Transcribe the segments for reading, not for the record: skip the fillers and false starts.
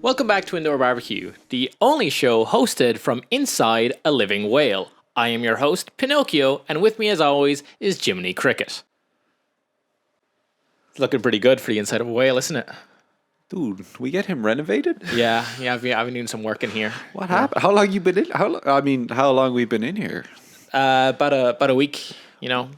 Welcome back to Indoor Barbecue, the only show hosted from inside a living whale. I am your host, Pinocchio, and with me as always is Jiminy Cricket. It's looking pretty good for the inside of a whale, isn't it? Dude, we get him renovated? Yeah, I've been doing some work in here. What happened? How long you been in? How long we been in here? About a week, you know.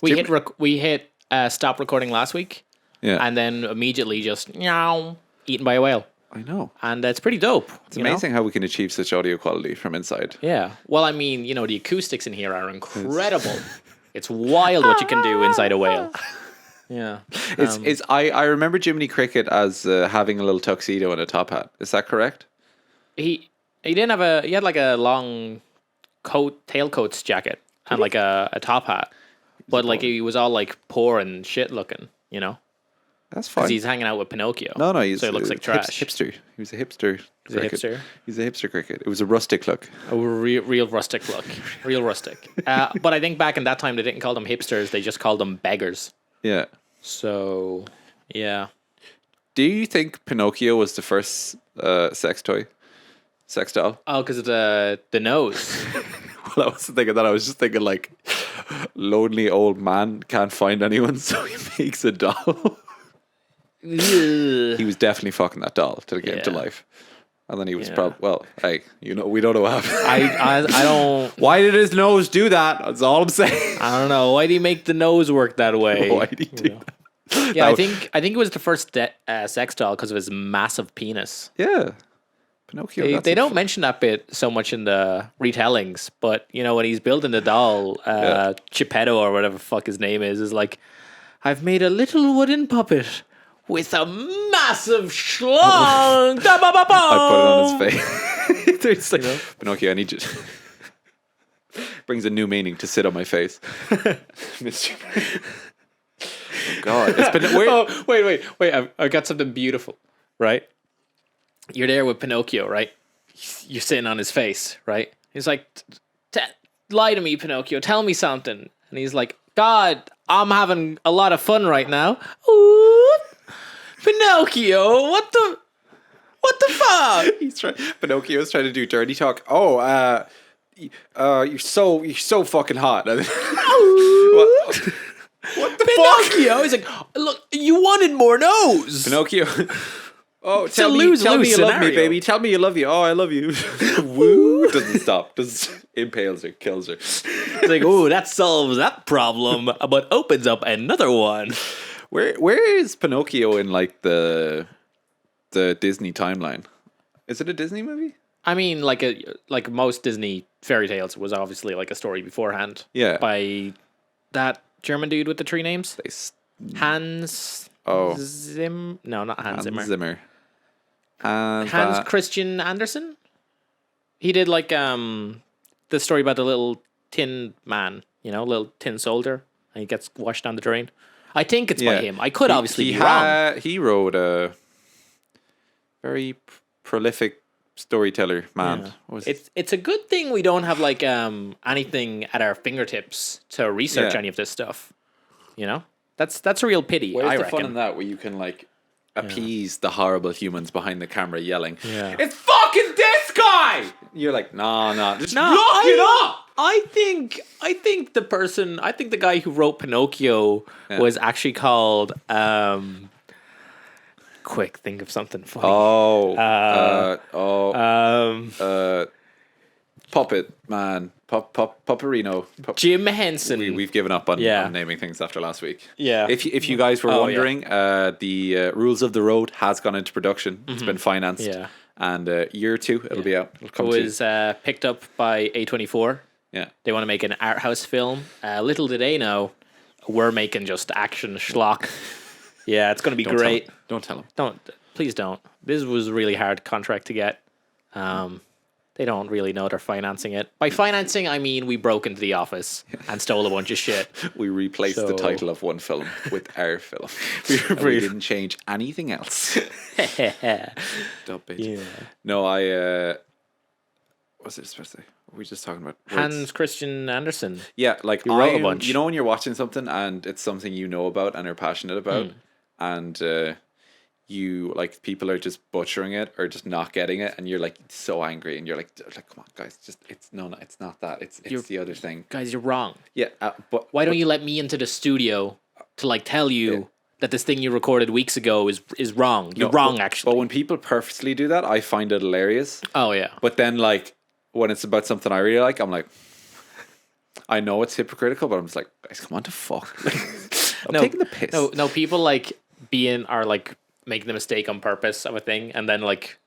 We hit stop recording last week. Yeah. And then immediately just eaten by a whale. I know. And it's pretty dope. It's amazing how we can achieve such audio quality from inside. Yeah. Well, I mean, the acoustics in here are incredible. It's wild what you can do inside a whale. Yeah. I remember Jiminy Cricket as having a little tuxedo and a top hat. Is that correct? He had like a long tailcoats jacket and like a top hat. But like he was all like poor and shit looking, That's fine. Because he's hanging out with Pinocchio. No, so it looks like trash. Hipster. He was a hipster. He's a hipster. He's a hipster cricket. It was a rustic look. A real rustic look. Real rustic. But I think back in that time they didn't call them hipsters, they just called them beggars. Yeah. So, yeah. Do you think Pinocchio was the first sex doll? Oh, because of the nose. Well, I wasn't thinking that. I was just thinking like, lonely old man can't find anyone, so he makes a doll. He was definitely fucking that doll to get to life. And then he was hey, we don't know what happened. I don't. Why did his nose do that? That's all I'm saying. I don't know. Why did he make the nose work that way? Why did he do that? Yeah, I think it was the first sex doll because of his massive penis. Yeah. Pinocchio. They don't mention that bit so much in the retellings, but when he's building the doll, Geppetto or whatever the fuck his name is like, I've made a little wooden puppet with a massive schlong. I put it on his face. It's like, Pinocchio, I need you. Brings a new meaning to sit on my face. Mr. Oh God, it's been weird. Oh, wait! I got something beautiful, right? You're there with Pinocchio, right? You're sitting on his face, right? He's like, lie to me, Pinocchio. Tell me something. And he's like, God, I'm having a lot of fun right now. Ooh, Pinocchio, what the fuck? Pinocchio's trying to do dirty talk. Oh, you're so fucking hot. What the Pinocchio? fuck? He's like, look, you wanted more nose. Pinocchio. Oh, It's tell a me you lose-lose love me, scenario. baby. Tell me you love you. Oh, I love you. Woo. Doesn't stop. Just impales her, kills her. It's like, oh, that solves that problem, but opens up another one. Where is Pinocchio in like the Disney timeline? Is it a Disney movie? I mean, like most Disney fairy tales, it was obviously like a story beforehand. Yeah. By that German dude with the three names, Hans. Oh. No, not Hans Zimmer. Zimmer. Hans Christian Andersen. He did like the story about the little tin man, little tin soldier, and he gets washed down the drain. I think it's by him. I could obviously be wrong. He wrote a very prolific storyteller, man. Yeah. It's a good thing we don't have like anything at our fingertips to research any of this stuff. That's a real pity. Where's I the reckon. fun in that where you can like appease the horrible humans behind the camera yelling, "It's fucking this guy!" You're like, nah, just look it up. I think the guy who wrote Pinocchio was actually called quick, think of something funny. Puppet man, Pupperino. Jim Henson. We've given up on naming things after last week. Yeah. If you guys were wondering, the Rules of the Road has gone into production. It's been financed. Yeah. And year or two, it'll be out. It was picked up by A24. Yeah. They want to make an art house film. Little did they know, we're making just action schlock. Yeah, it's going to be great. Don't tell them. Please don't. This was a really hard contract to get. They don't really know they're financing it. By financing, I mean we broke into the office and stole a bunch of shit. We replaced the title of one film with our film. We didn't change anything else. Dump it. Yeah. No, what's it supposed to say? What were we just talking about? Hans Christian Andersen. Yeah, like you wrote a bunch. You know when you're watching something and it's something you know about and are passionate about, and you like people are just butchering it or just not getting it, and you're like so angry, and you're like come on guys, just it's not that, it's the other thing. Guys, you're wrong. Yeah, but Why don't you let me into the studio to like tell you that this thing you recorded weeks ago is wrong? You're wrong, actually. But when people purposely do that, I find it hilarious. Oh yeah. But then like when it's about something I really like, I'm like, I know it's hypocritical, but I'm just like, guys, come on to fuck. I'm taking the piss. No, people like are like making the mistake on purpose of a thing, and then like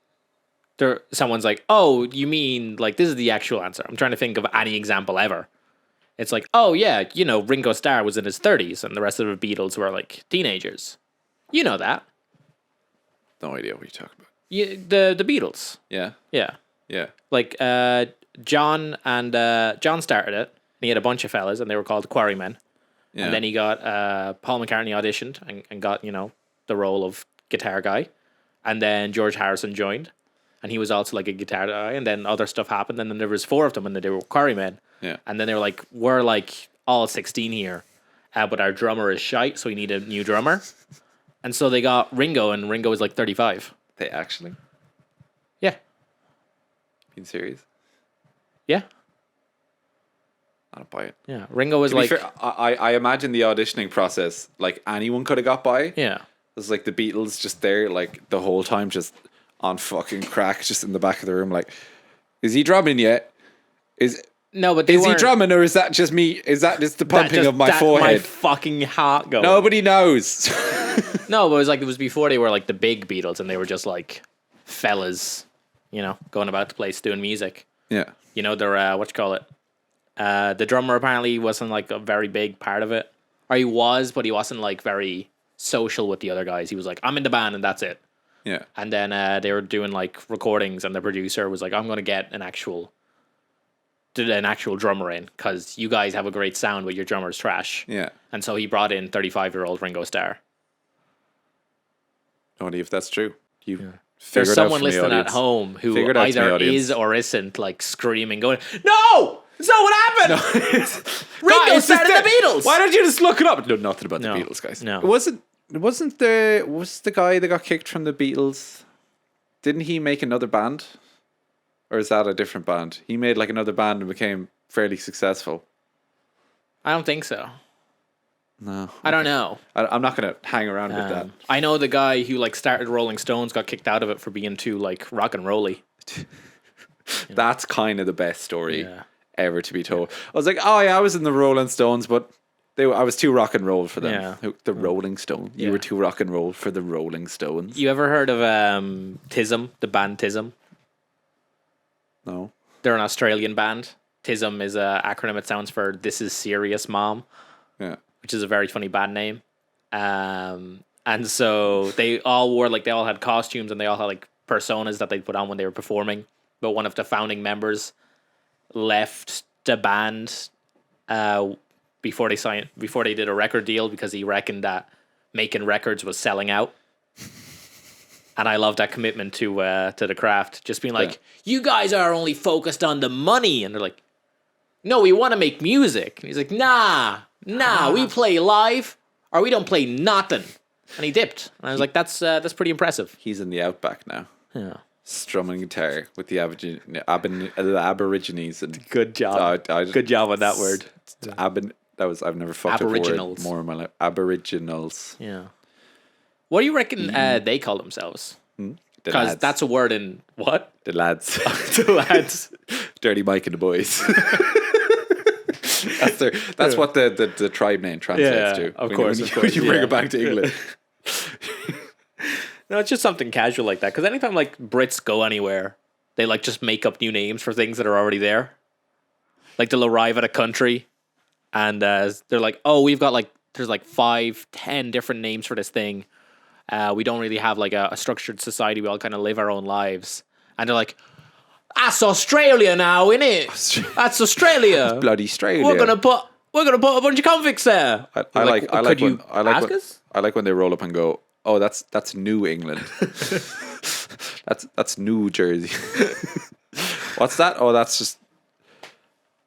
someone's like, oh, you mean like this is the actual answer. I'm trying to think of any example ever. It's like, oh yeah, Ringo Starr was in his 30s and the rest of the Beatles were like teenagers. You know that. No idea what you're talking about. Yeah, the Beatles. Yeah. Yeah. Yeah. Like John started it, and he had a bunch of fellas, and they were called the Quarrymen. Yeah. And then he got Paul McCartney auditioned and got, the role of guitar guy. And then George Harrison joined, and he was also like a guitar guy. And then other stuff happened, and then there was 4 of them, and they were Quarrymen. Yeah. And then they were like, we're like all 16 here, but our drummer is shite, so we need a new drummer. And so they got Ringo, and Ringo was like 35. They actually? Yeah. Being serious? Yeah. I don't buy it. Yeah. Ringo was like... Fair, I imagine the auditioning process, like anyone could have got by. Yeah. It was like the Beatles just there, like the whole time, just on fucking crack, just in the back of the room, like, is he drumming yet? No, but is he drumming, or is that just me? Is that just the pumping of my forehead? My fucking heart going. Nobody knows. No, but it was before they were like the big Beatles, and they were just like fellas, going about the place doing music. Yeah. They're what you call it? The drummer apparently wasn't like a very big part of it, or he was, but he wasn't like very social with the other guys. He was like, I'm in the band and that's it. Yeah. And then they were doing like recordings, and the producer was like, I'm gonna get an actual drummer in, because you guys have a great sound, but your drummer's trash. Yeah. And so he brought in 35-year-old Ringo Starr. No idea if that's true. There's someone listening at home who either is or isn't like screaming, going, "No, it's not what happened." No. Ringo started the Beatles. Why don't you just look it up? No, nothing about the Beatles, guys. No, was the guy that got kicked from the Beatles? Didn't he make another band? Or is that a different band? He made like another band and became fairly successful. I don't think so. No. I don't know. I'm not going to hang around with that. I know the guy who like started Rolling Stones got kicked out of it for being too like rock and rolly. That's kind of the best story ever to be told. I was like, oh yeah, I was in the Rolling Stones, but I was too rock and roll for them. Yeah. The Rolling Stones. You were too rock and roll for the Rolling Stones. You ever heard of TISM, the band TISM? No. They're an Australian band. TISM is an acronym. It sounds for This Is Serious Mom. Yeah. Which is a very funny band name. And so they all had costumes, and they all had like personas that they put on when they were performing. But one of the founding members left the band before they did a record deal, because he reckoned that making records was selling out. And I love that commitment to the craft. Just being like, you guys are only focused on the money. And they're like, no, we want to make music. And he's like, nah, we play live, or we don't play nothing. And he dipped. And I was like, that's pretty impressive. He's in the outback now. Yeah. Strumming guitar with the Aborigines. And good job. Good job on that word. I've never fucked up a word more in my life. Aboriginals. Yeah. What do you reckon they call themselves? Because that's a word in what? The lads. The lads. Dirty Mike and the boys. That's what the tribe name translates to. Of course. When you bring it back to England. No, it's just something casual like that. Because anytime like Brits go anywhere, they like just make up new names for things that are already there. Like they'll arrive at a country, and they're like, "Oh, we've got like there's like 5-10 different names for this thing. We don't really have like a structured society. We all kind of live our own lives." And they're like, "That's Australia now, innit? That's Australia. Bloody Australia. We're gonna put a bunch of convicts there." I like when they roll up and go, "Oh, that's New England. that's New Jersey." What's that? Oh, that's just.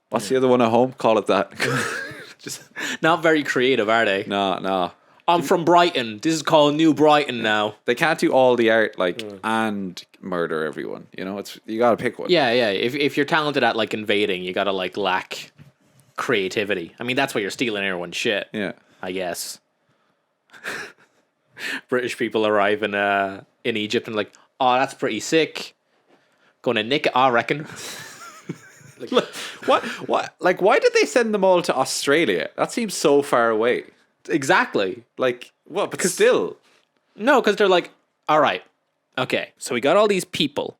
What's the other one at home? Call it that. Just not very creative, are they? No. I'm from Brighton. This is called New Brighton now. They can't do all the art and murder everyone. You know, you got to pick one. Yeah. If you're talented at like invading, you got to like lack creativity. I mean, that's why you're stealing everyone's shit. Yeah, I guess. British people arrive in Egypt and like, oh, that's pretty sick. Going to nick it, I reckon. like, what? Like, why did they send them all to Australia? That seems so far away. Exactly. Like, what? But still. No, because they're like, all right, okay, so we got all these people.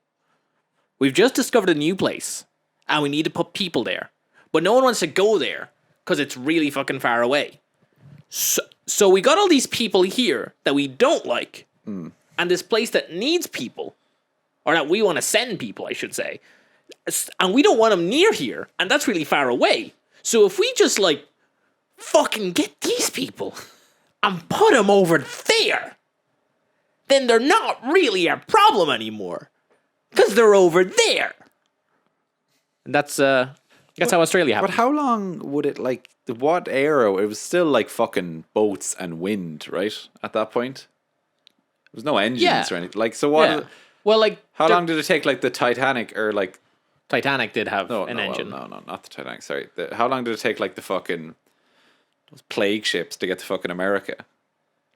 We've just discovered a new place, and we need to put people there. But no one wants to go there, because it's really fucking far away. So we got all these people here that we don't like, and this place that needs people, or that we want to send people, I should say, and we don't want them near here, and that's really far away. So if we just, like, fucking get these people and put them over there, then they're not really a problem anymore, because they're over there. And that's how Australia happened. But how long would it, like, what era? It was still like fucking boats and wind, right? At that point, there was no engines or anything. Like, so what? Yeah. Well, like, how long did it take, like the Titanic or like Titanic did have an engine? No, not the Titanic. Sorry, how long did it take, like the fucking those plague ships to get to fucking America?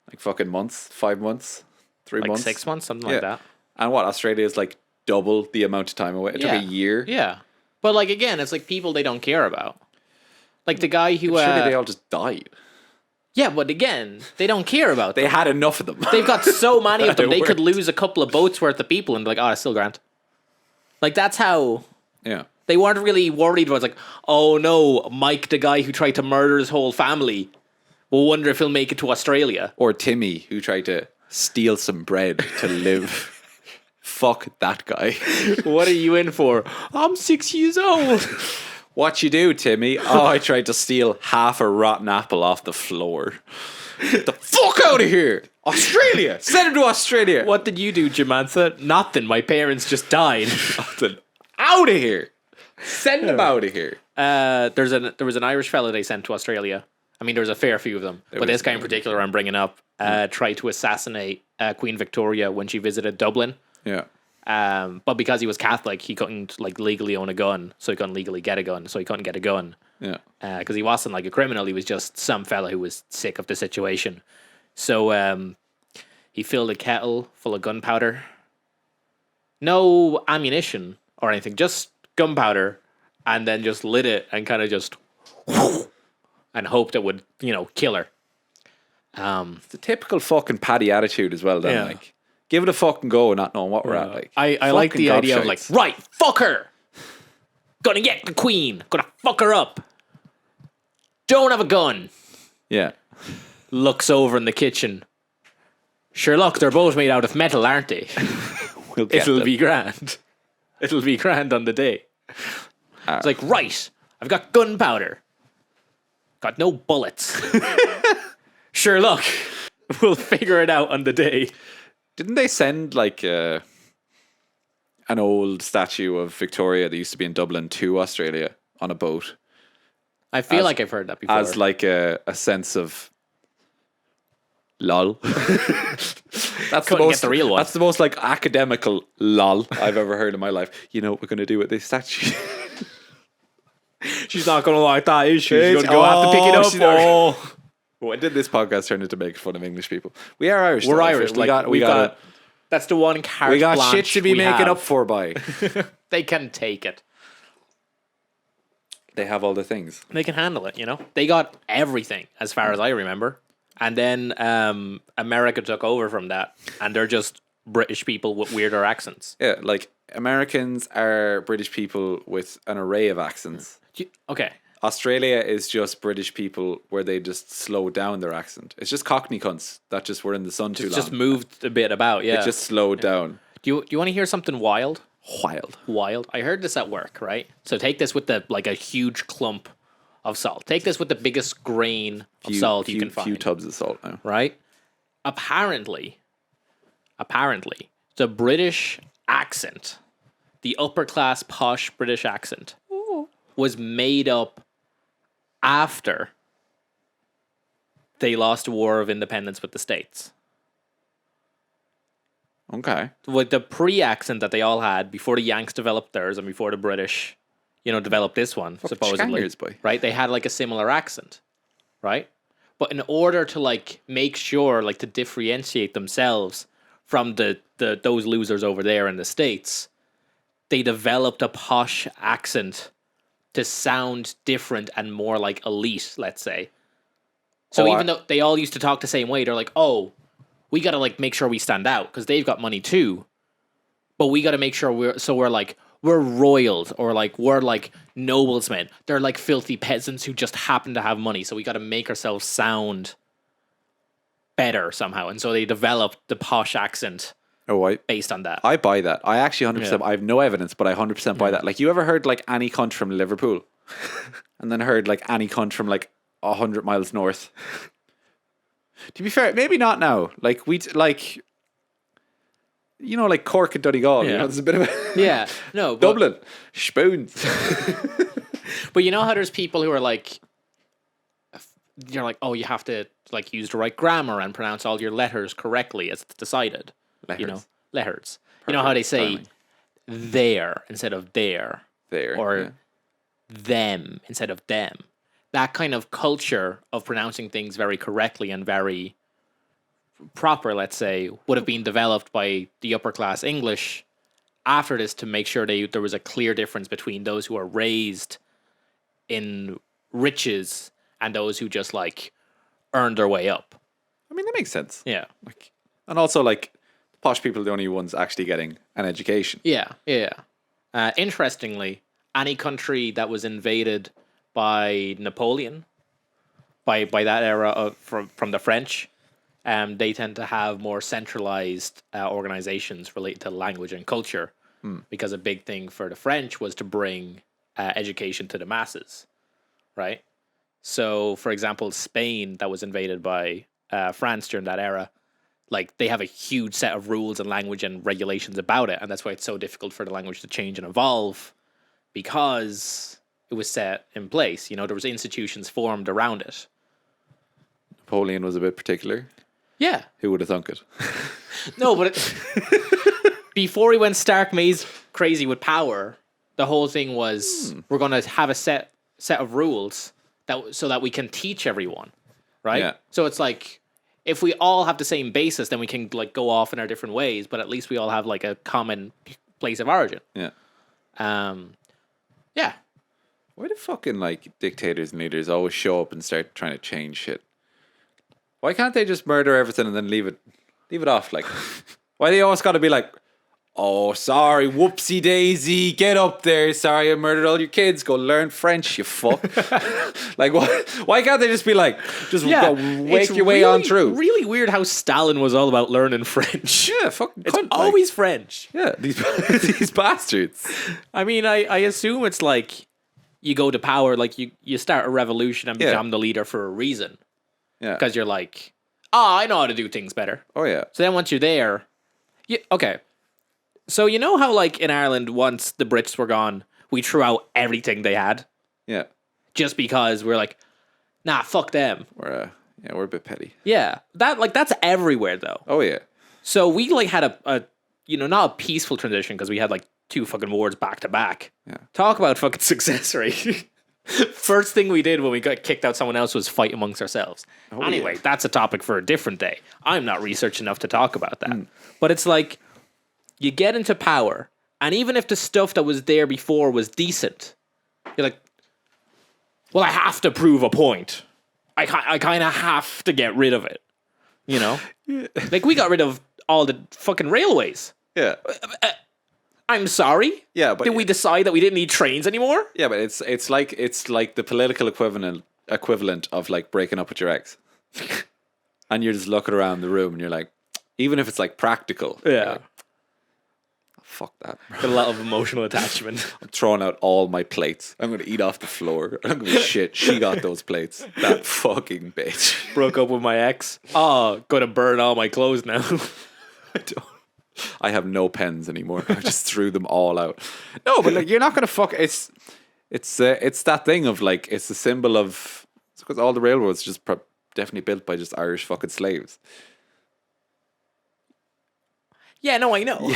Like fucking months, 5 months, 3 like months, 6 months, something like that. And what? Australia is like double the amount of time away. It took a year. Yeah, but like again, it's like people they don't care about. Like the guy who surely they all just died. Yeah, but again, they don't care about them. They had enough of them. They've got so many of them. They could lose a couple of boats worth of people and be like, oh, it's still grand. Like, that's how... Yeah. They weren't really worried about, like, oh no, Mike, the guy who tried to murder his whole family, will wonder if he'll make it to Australia. Or Timmy, who tried to steal some bread to live. Fuck that guy. What are you in for? I'm 6 years old. What you do, Timmy? Oh, I tried to steal half a rotten apple off the floor. Get the fuck out of here! Australia! Send him to Australia! What did you do, Jamantha? Nothing. My parents just died. Nothing. Out of here! Send him out of here. There was an Irish fella they sent to Australia. I mean, there was a fair few of them. But this guy in particular I'm bringing up tried to assassinate Queen Victoria when she visited Dublin. Yeah. But because he was Catholic, he couldn't like legally own a gun, so he couldn't legally get a gun, so he couldn't get a gun. Yeah. Because he wasn't like a criminal, he was just some fella who was sick of the situation. So he filled a kettle full of gunpowder. No ammunition or anything, just gunpowder, and then just lit it and kind of just and hoped it would, kill her. It's a typical fucking Paddy attitude as well, then, like. Give it a fucking go and not knowing what we're at. Like, I like the idea of like, right, fuck her. Gonna get the queen. Gonna fuck her up. Don't have a gun. Yeah. Looks over in the kitchen. Sure, look, they're both made out of metal, aren't they? It'll be grand. It'll be grand on the day. It's like, right, I've got gunpowder. Got no bullets. Sure, look, we'll figure it out on the day. Didn't they send like an old statue of Victoria that used to be in Dublin to Australia on a boat? I feel like I've heard that before. As like a sense of lol. That's the real one. That's the most like academical lol I've ever heard in my life. You know what we're gonna do with this statue? She's not gonna like that, is she? She's gonna have to pick it up. When did this podcast turn into making fun of English people? We are Irish. We're Irish. We got. That's the one carte we got blanche shit to be making up for by. They can take it. They have all the things. They can handle it. They got everything as far as I remember, and then America took over from that, and they're just British people with weirder accents. Yeah, like Americans are British people with an array of accents. Okay. Australia is just British people where they just slow down their accent. It's just Cockney cunts that just were in the sun too long. Just moved a bit about, yeah. It just slowed down. Do you want to hear something wild? Wild. I heard this at work, right? So take this with a huge clump of salt. Take this with the biggest grain of salt you can find. Few tubs of salt now. Right? Apparently, the British accent, the upper class posh British accent, was made up after they lost the War of Independence with the States. Okay. With the pre-accent that they all had before the Yanks developed theirs and before the British, developed this one, supposedly. Boy. Right? They had like a similar accent, right? But in order to like make sure, like to differentiate themselves from the those losers over there in the States, they developed a posh accent to sound different and more like elite, let's say. So even though they all used to talk the same way, they're like, oh, we got to like make sure we stand out because they've got money too. But we got to make sure we're like, we're royals or like we're like noblesmen. They're like filthy peasants who just happen to have money. So we got to make ourselves sound better somehow. And so they developed the posh accent. Based on that. I buy that. I actually 100%, I have no evidence, but I 100% buy that. Like, you ever heard like any cunt from Liverpool? And then heard like any cunt from like 100 miles north? To be fair, maybe not now. Like, like Cork and Donegal. Yeah. There's a bit of a... No. But Dublin. Spoons. But you know how there's people who are like... You're like, oh, you have to like use the right grammar and pronounce all your letters correctly as it's decided. Letters. Letters. You know how they say there instead of there. There. Or them instead of them. That kind of culture of pronouncing things very correctly and very proper, let's say, would have been developed by the upper class English after this to make sure there was a clear difference between those who are raised in riches and those who just like earned their way up. I mean, that makes sense. Yeah. Like, and also like posh people are the only ones actually getting an education. Yeah. Interestingly, any country that was invaded by Napoleon, by that era from the French, they tend to have more centralized organizations related to language and culture, because a big thing for the French was to bring education to the masses, right? So, for example, Spain that was invaded by France during that era, like they have a huge set of rules and language and regulations about it, and that's why it's so difficult for the language to change and evolve, because it was set in place. There was institutions formed around it. Napoleon was a bit particular. Yeah. Who would have thunk it? No, but before he went stark crazy with power, the whole thing was we're going to have a set of rules so that we can teach everyone, right? Yeah. So it's like, if we all have the same basis, then we can like go off in our different ways, but at least we all have like a common place of origin. Yeah. Yeah. Why do fucking like dictators and leaders always show up and start trying to change shit? Why can't they just murder everything and then leave it off? Like, why they always got to be like, oh, sorry, whoopsie daisy, get up there. Sorry, I murdered all your kids. Go learn French, you fuck. Like, why can't they just be like, go wake your way on through? Really weird how Stalin was all about learning French. Yeah, fucking it's always French. Yeah, these bastards. I mean, I assume it's like you go to power, like you start a revolution and become the leader for a reason. Yeah. Because you're like, I know how to do things better. Oh, yeah. So then once you're there, okay. So you know how like in Ireland, once the Brits were gone, we threw out everything they had? Yeah. Just because we're like, nah, fuck them. We're a bit petty. Yeah. That's everywhere though. Oh, yeah. So we like had a not a peaceful transition because we had like 2 fucking wars back to back. Yeah. Talk about fucking success rate. First thing we did when we got kicked out someone else was fight amongst ourselves. Oh, anyway, that's a topic for a different day. I'm not researched enough to talk about that. But it's like, you get into power, and even if the stuff that was there before was decent, you're like, well, I have to prove a point. I kind of have to get rid of it. Yeah. Like, we got rid of all the fucking railways. Yeah. I'm sorry. Yeah, but did we decide that we didn't need trains anymore? Yeah, but it's like the political equivalent of like breaking up with your ex, and you're just looking around the room and you're like, even if it's like practical, yeah, like, oh, fuck that. Got a lot of emotional attachment. I'm throwing out all my plates. I'm gonna eat off the floor. I'm gonna shit. She got those plates. That fucking bitch. Broke up with my ex. Gonna burn all my clothes now. I have no pens anymore. I just threw them all out. No, but like, you're not gonna fuck. It's that thing of like, it's the symbol of, because all the railroads just definitely built by just Irish fucking slaves. Yeah, no, I know.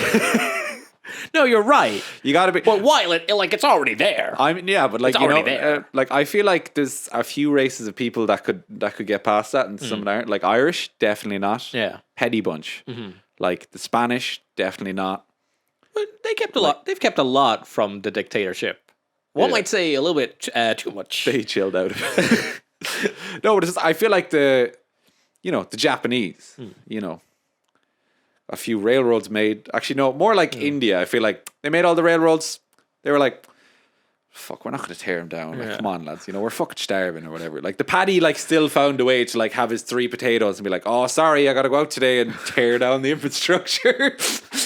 No, you're right. You gotta be. But why? Like it's already there. I mean, yeah, but like It's you know, already there. like I feel like there's a few races of people that could get past that, and some aren't. Like Irish, definitely not. Yeah. Petty bunch. Like the Spanish, definitely not. But they kept a lot. They've kept a lot from the dictatorship. One might say a little bit too much. They chilled out. No, but I feel like the Japanese, a few railroads made. Actually, no, more like India. I feel like they made all the railroads. They were like, fuck, we're not going to tear them down. Like, come on, lads. We're fucking starving or whatever. Like, the paddy, like, still found a way to, like, have his 3 potatoes and be like, oh, sorry, I got to go out today and tear down the infrastructure.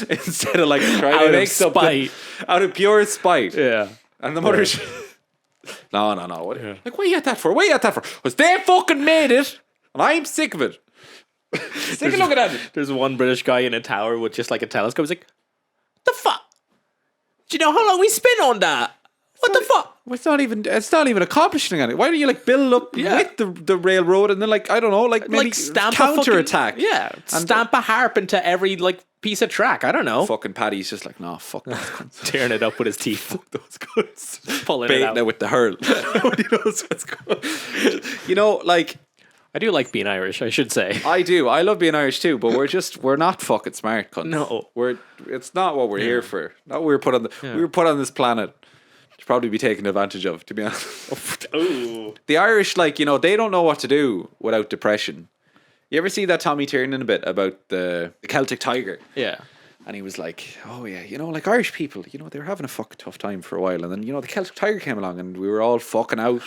Instead of, like, trying to make something out of pure spite. Yeah. And the mother's... No. What, like, what you at that for? What you at that for? Because they fucking made it, and I'm sick of it. Sick of looking at it. There's one British guy in a tower with just, like, a telescope. He's like, the fuck? Do you know how long we spent on that? What the fuck? It's not even accomplishing anything. Why don't you like build up with the railroad and then like I don't know like maybe stamp counter attack? Yeah, stamp a harp into every like piece of track. I don't know. Fucking Paddy's just like, no, fuck those cunts. Tearing it up with his teeth. Fuck those cunts. Pulling Baiting it out it with the hurl. Nobody knows what's going. Like I do like being Irish. I should say. I do. I love being Irish too, but we're not fucking smart cunts. No, it's not what we're here for. Not what we were put on we were put on this planet. Probably be taken advantage of, to be honest. Ooh. The Irish, like, they don't know what to do without depression. You ever see that Tommy Tiernan bit about the Celtic tiger? Yeah. And he was like, oh yeah, like Irish people, they were having a fucking tough time for a while. And then, the Celtic tiger came along and we were all fucking out,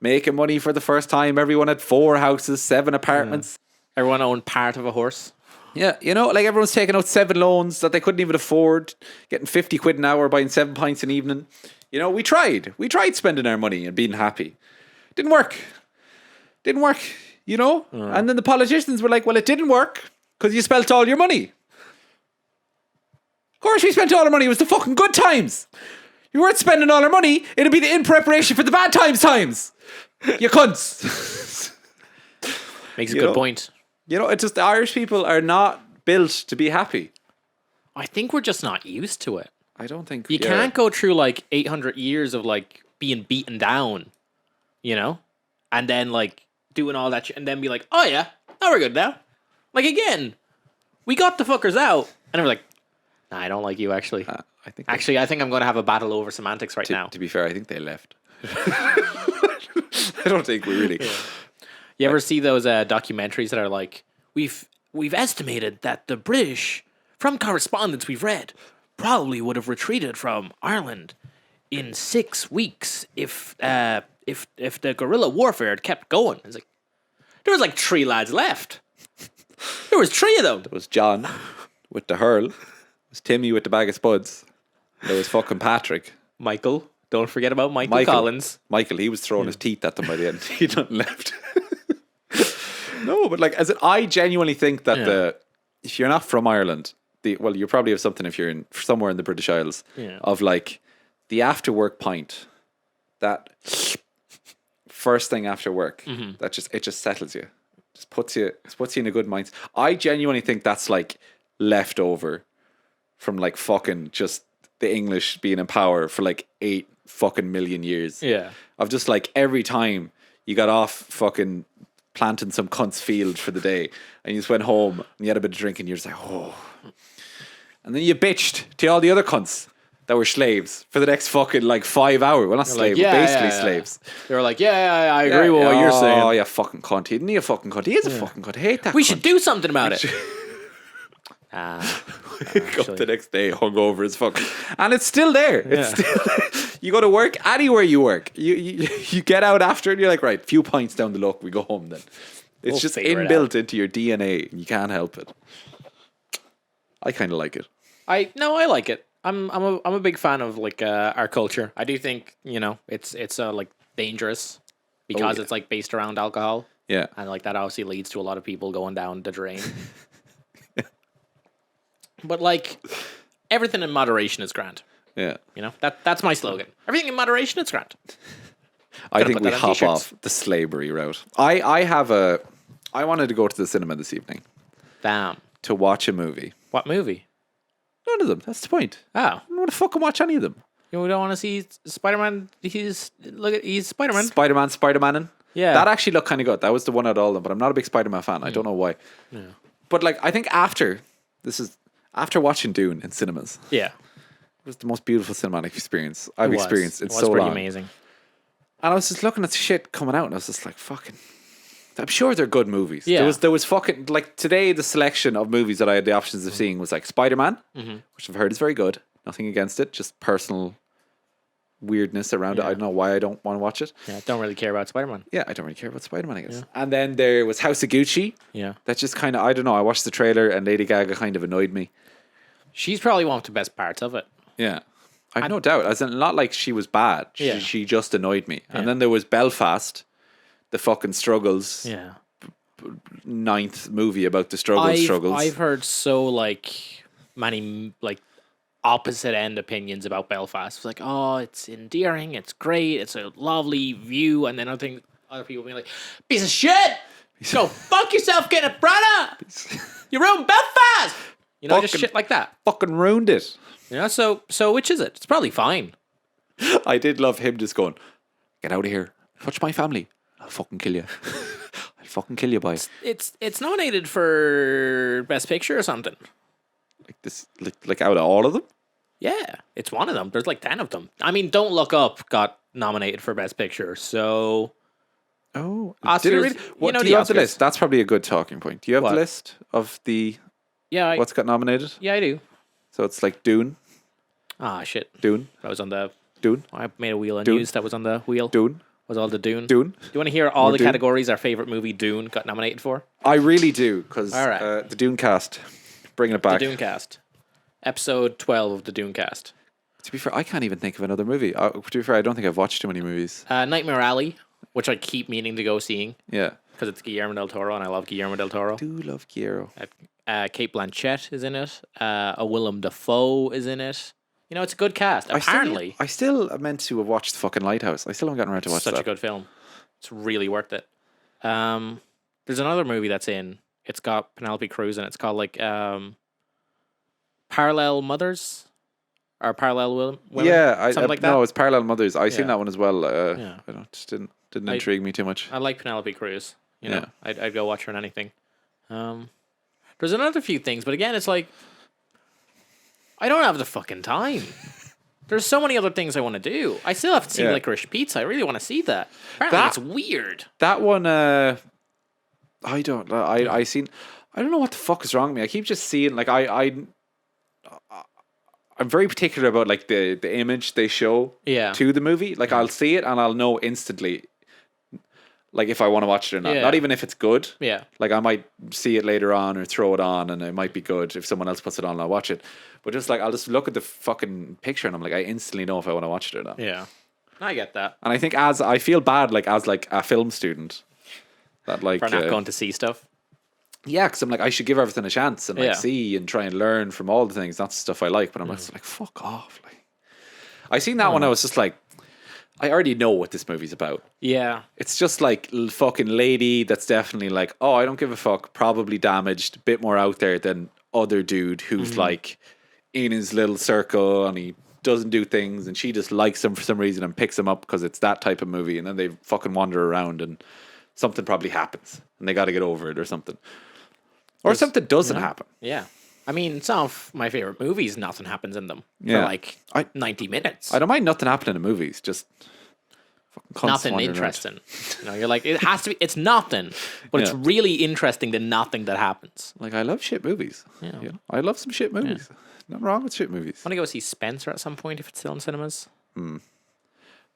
making money for the first time. Everyone had 4 houses, 7 apartments. Yeah. Everyone owned part of a horse. Yeah, like everyone's taking out 7 loans that they couldn't even afford, getting 50 quid an hour, buying 7 pints an evening. We tried spending our money and being happy. Didn't work. And then the politicians were like, well, it didn't work because you spent all your money. Of course we spent all our money. It was the fucking good times. You weren't spending all our money. It'd be in preparation for the bad times. You cunts. Makes a good point. It's just the Irish people are not built to be happy. I think we're just not used to it. I don't think... You can't go through, like, 800 years of, like, being beaten down, And then, like, doing all that shit, and then be like, oh, yeah, now we're good now. Like, again, we got the fuckers out. And we're like, nah, I don't like you, actually. I think I'm going to have a battle over semantics now. To be fair, I think they left. I don't think we really... Yeah. You ever see those documentaries that are like, we've estimated that the British, from correspondence we've read... probably would have retreated from Ireland in 6 weeks if the guerrilla warfare had kept going. It's like there was like 3 lads left. There was 3 of them. There was John with the hurl. There was Timmy with the bag of spuds. There was fucking Patrick. Michael. Don't forget about Michael Collins. Michael, he was throwing his teeth at them by the end. He done left. No, but like I genuinely think that if you're not from Ireland, you probably have something if you're in somewhere in the British Isles of like the after work pint, that first thing after work, that just settles you, just puts you in a good mind. I genuinely think that's like left over from like fucking just the English being in power for like 8 fucking million years. Yeah, of just like every time you got off fucking planting some cunt's field for the day and you just went home and you had a bit of drink and you're just like, oh. And then you bitched to all the other cunts that were slaves for the next fucking like 5 hours. Well, not slaves, but basically slaves. They were like, I agree with what you're saying. Oh, yeah, fucking cunt. He isn't he a fucking cunt? He is a fucking cunt. I hate that We cunt. should do something about it. Wake up the next day hungover as fuck. And it's still there. It's still you go to work, anywhere you work. You get out after and you're like, right, few pints down the luck, we go home then. It's just inbuilt into your DNA. You can't help it. I kind of like it. I like it. I'm a big fan of like our culture. I do think it's like dangerous because it's like based around alcohol. Yeah, and like that obviously leads to a lot of people going down the drain. But like everything in moderation is grand. Yeah, that's my slogan. Everything in moderation is grand. I think put we that on hop t-shirts. off the slavery route. I wanted to go to the cinema this evening Damn. to watch a movie. What movie? None of them. That's the point. Oh. I don't want to fucking watch any of them. You don't want to see Spider-Man? He's Spider-Man. Spider-Man. Yeah. That actually looked kind of good. That was the one out of all of them, but I'm not a big Spider-Man fan. I don't know why. Yeah. But like, I think after watching Dune in cinemas, Yeah. it was the most beautiful cinematic experience I've It was. experienced in It was so pretty long. amazing. And I was just looking at the shit coming out, and I was just like, fucking. I'm sure they're good movies. Yeah. There was fucking like today. The selection of movies that I had the options of seeing was like Spider-Man, which I've heard is very good. Nothing against it, just personal weirdness around it. I don't know why I don't want to watch it. Yeah, don't really care about Spider-Man. Yeah, I don't really care about Spider-Man, I guess. Yeah. And then there was House of Gucci. Yeah. That just kind of, I don't know. I watched the trailer and Lady Gaga kind of annoyed me. She's probably one of the best parts of it. Yeah. I've no doubt. As in, not like she was bad. She just annoyed me. And then there was Belfast, the fucking struggles. Yeah. 9th movie about the struggles. I've heard so like many like opposite end opinions about Belfast. It's like, oh, it's endearing, it's great, it's a lovely view, and then other people being like, piece of shit! Go fuck yourself, get it, brother! You ruined Belfast! You know, just shit like that. Fucking ruined it. You know, so which is it? It's probably fine. I did love him just going, get out of here. Touch my family. I'll fucking kill you. I'll fucking kill you, boy. It's nominated for Best Picture or something. Like this, like out of all of them? Yeah, it's one of them. There's like 10 of them. I mean, Don't Look Up got nominated for Best Picture, so... Oh, Oscars, did it really? What, do you have the list? That's probably a good talking point. Do you have the list of the... Yeah. What's got nominated? Yeah, I do. So it's like Dune. Ah, shit. Dune. That was on the... Dune. I made a wheel of Dune. news that was on the wheel. Dune. Was all the Dune. Dune. Do you want to hear all More the Dune. categories our favorite movie Dune got nominated for? I really do, because All right. the Dune cast, bringing it back. The Dune cast. Episode 12 of the Dune cast. To be fair, I can't even think of another movie. To be fair, I don't think I've watched too many movies. Nightmare Alley, which I keep meaning to go seeing. Yeah. Because it's Guillermo del Toro, and I love Guillermo del Toro. I do love Guillermo. Kate Blanchett is in it. A Willem Dafoe is in it. You know, it's a good cast. Apparently. I still meant to have watched the fucking Lighthouse. I still haven't gotten around to watch that. Such a good film. It's really worth it. There's another movie that's in. It's got Penelope Cruz and it's called like Parallel Mothers or Parallel Women. Yeah, something like that. No, it's Parallel Mothers. I seen that one as well. Yeah. I don't, just didn't intrigue me too much. I like Penelope Cruz. You know, I'd go watch her in anything. There's another few things, but again, it's like I don't have the fucking time. There's so many other things I want to do. I still haven't seen Licorice Pizza. I really want to see that. Apparently, it's weird. That one, I don't know. I don't know what the fuck is wrong with me. I keep just seeing like I'm very particular about like the image they show to the movie. Like I'll see it and I'll know instantly like if I want to watch it or not. Not even if it's good. Yeah. Like I might see it later on or throw it on and it might be good. If someone else puts it on, I'll watch it. But just like I'll just look at the fucking picture and I'm like, I instantly know if I want to watch it or not. Yeah. I get that. And I think I feel bad like as like a film student that like For not going to see stuff. Yeah, because I'm like, I should give everything a chance and like see and try and learn from all the things. That's the stuff I like. But I'm just like, fuck off. Like, I seen that one. I was just like, I already know what this movie's about. Yeah. It's just like fucking lady that's definitely like, oh, I don't give a fuck. Probably damaged. A bit more out there than other dude who's like in his little circle and he doesn't do things and she just likes him for some reason and picks him up because it's that type of movie. And then they fucking wander around and something probably happens and they got to get over it or something. Or something doesn't happen. Yeah. I mean, some of my favorite movies, nothing happens in them for like 90 minutes. I don't mind nothing happening in movies, just fucking nothing interesting. You know, you're like, it has to be, it's nothing, but it's really interesting the nothing that happens. Like, I love shit movies. Yeah. You know, I love some shit movies. Nothing wrong with shit movies. I want to go see Spencer at some point if it's still in cinemas.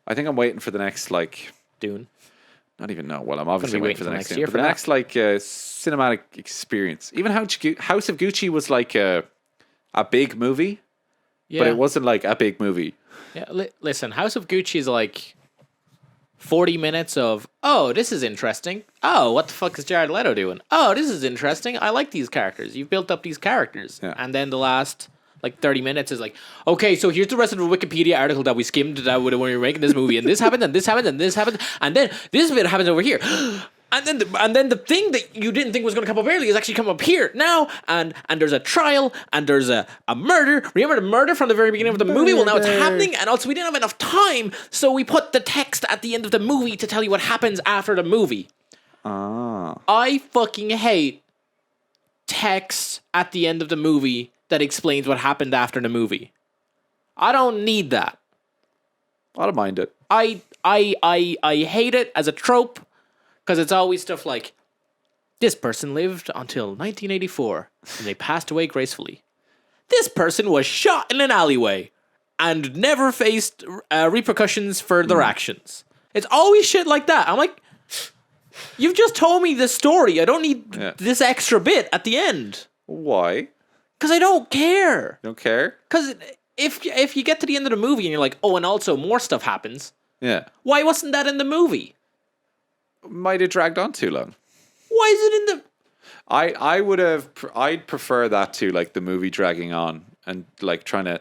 I think I'm waiting for the next, like... Dune. Not even know. Well, I'm obviously waiting for the next year. But the next like cinematic experience. Even House of Gucci was like a big movie, but it wasn't like a big movie. Yeah, listen, House of Gucci is like 40 minutes of, oh, this is interesting. Oh, what the fuck is Jared Leto doing? Oh, this is interesting. I like these characters. You've built up these characters. Yeah. And then the last like 30 minutes is like, okay, so here's the rest of the Wikipedia article that we skimmed that when we were making this movie, and this happened, and this happened, and this happened, and then this bit happens over here. And then the thing that you didn't think was going to come up early is actually come up here now, and there's a trial, and there's a murder. Remember the murder from the very beginning of the movie? Well, now it's happening, and also we didn't have enough time, so we put the text at the end of the movie to tell you what happens after the movie. I fucking hate text at the end of the movie that explains what happened after the movie. I don't need that. I don't mind it. I hate it as a trope. Because it's always stuff like, this person lived until 1984, and they passed away gracefully. This person was shot in an alleyway, and never faced repercussions for their actions. It's always shit like that. I'm like, you've just told me this story. I don't need this extra bit at the end. Why? Because I don't care. You don't care? Because if you get to the end of the movie and you're like, oh, and also more stuff happens. Yeah. Why wasn't that in the movie? Might have dragged on too long. Why is it in the... I'd prefer that to like the movie dragging on and like trying to,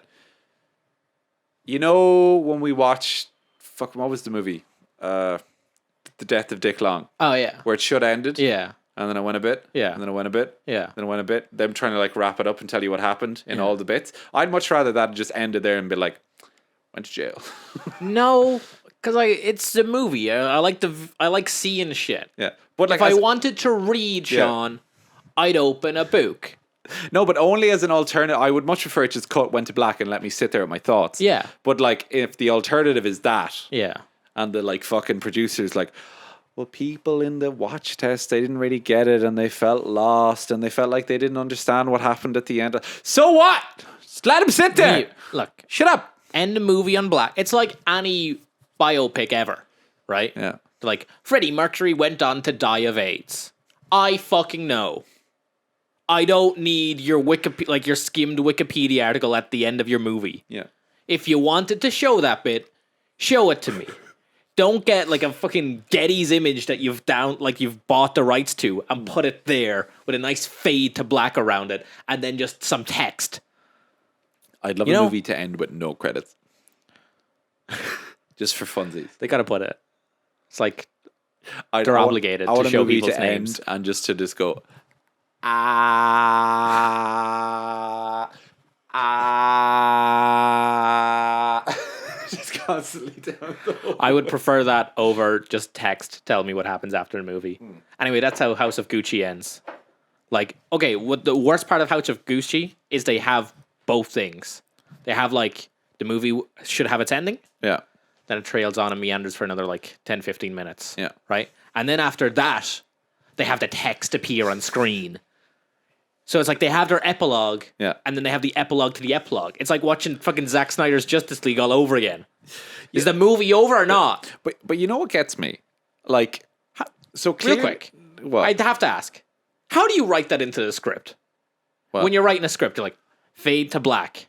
you know, when we watched, what was the movie? The Death of Dick Long. Oh yeah. Where it should have ended. Yeah. And then it went a bit. Yeah. And then it went a bit. Yeah. Then it went a bit. Them trying to like wrap it up and tell you what happened in all the bits. I'd much rather that just ended there and be like, went to jail. No. Because it's the movie. I like seeing shit. Yeah, but like if I wanted to read, Sean, I'd open a book. No, but only as an alternative. I would much prefer it just went to black and let me sit there with my thoughts. Yeah. But like, if the alternative is that, yeah, and the like fucking producers like, well, people in the watch test, they didn't really get it, and they felt lost, and they felt like they didn't understand what happened at the end. So what? Just let them sit there. Look, shut up. End the movie on black. It's like any biopic ever, right? Yeah. Like, Freddie Mercury went on to die of AIDS. I fucking know. I don't need your your skimmed Wikipedia article at the end of your movie. Yeah. If you wanted to show that bit, show it to me. Don't get like a fucking Getty's image that you've bought the rights to and put it there with a nice fade to black around it and then just some text. I'd love a movie to end with no credits. Just for funsies. They gotta put it. It's like they're obligated to show people's names. And just to go, just constantly down the hole. I would prefer that over just text. Tell me what happens after the movie. Anyway, that's how House of Gucci ends. Like, okay, what the worst part of House of Gucci is they have both things. They have like the movie should have its ending. Yeah. Then it trails on and meanders for another like 10, 15 minutes. Yeah. Right? And then after that, they have the text appear on screen. So it's like they have their epilogue. Yeah. And then they have the epilogue to the epilogue. It's like watching fucking Zack Snyder's Justice League all over again. Is the movie over or not? But you know what gets me? Like, so clear. Real quick. What? I'd have to ask. How do you write that into the script? What? When you're writing a script, you're like, fade to black.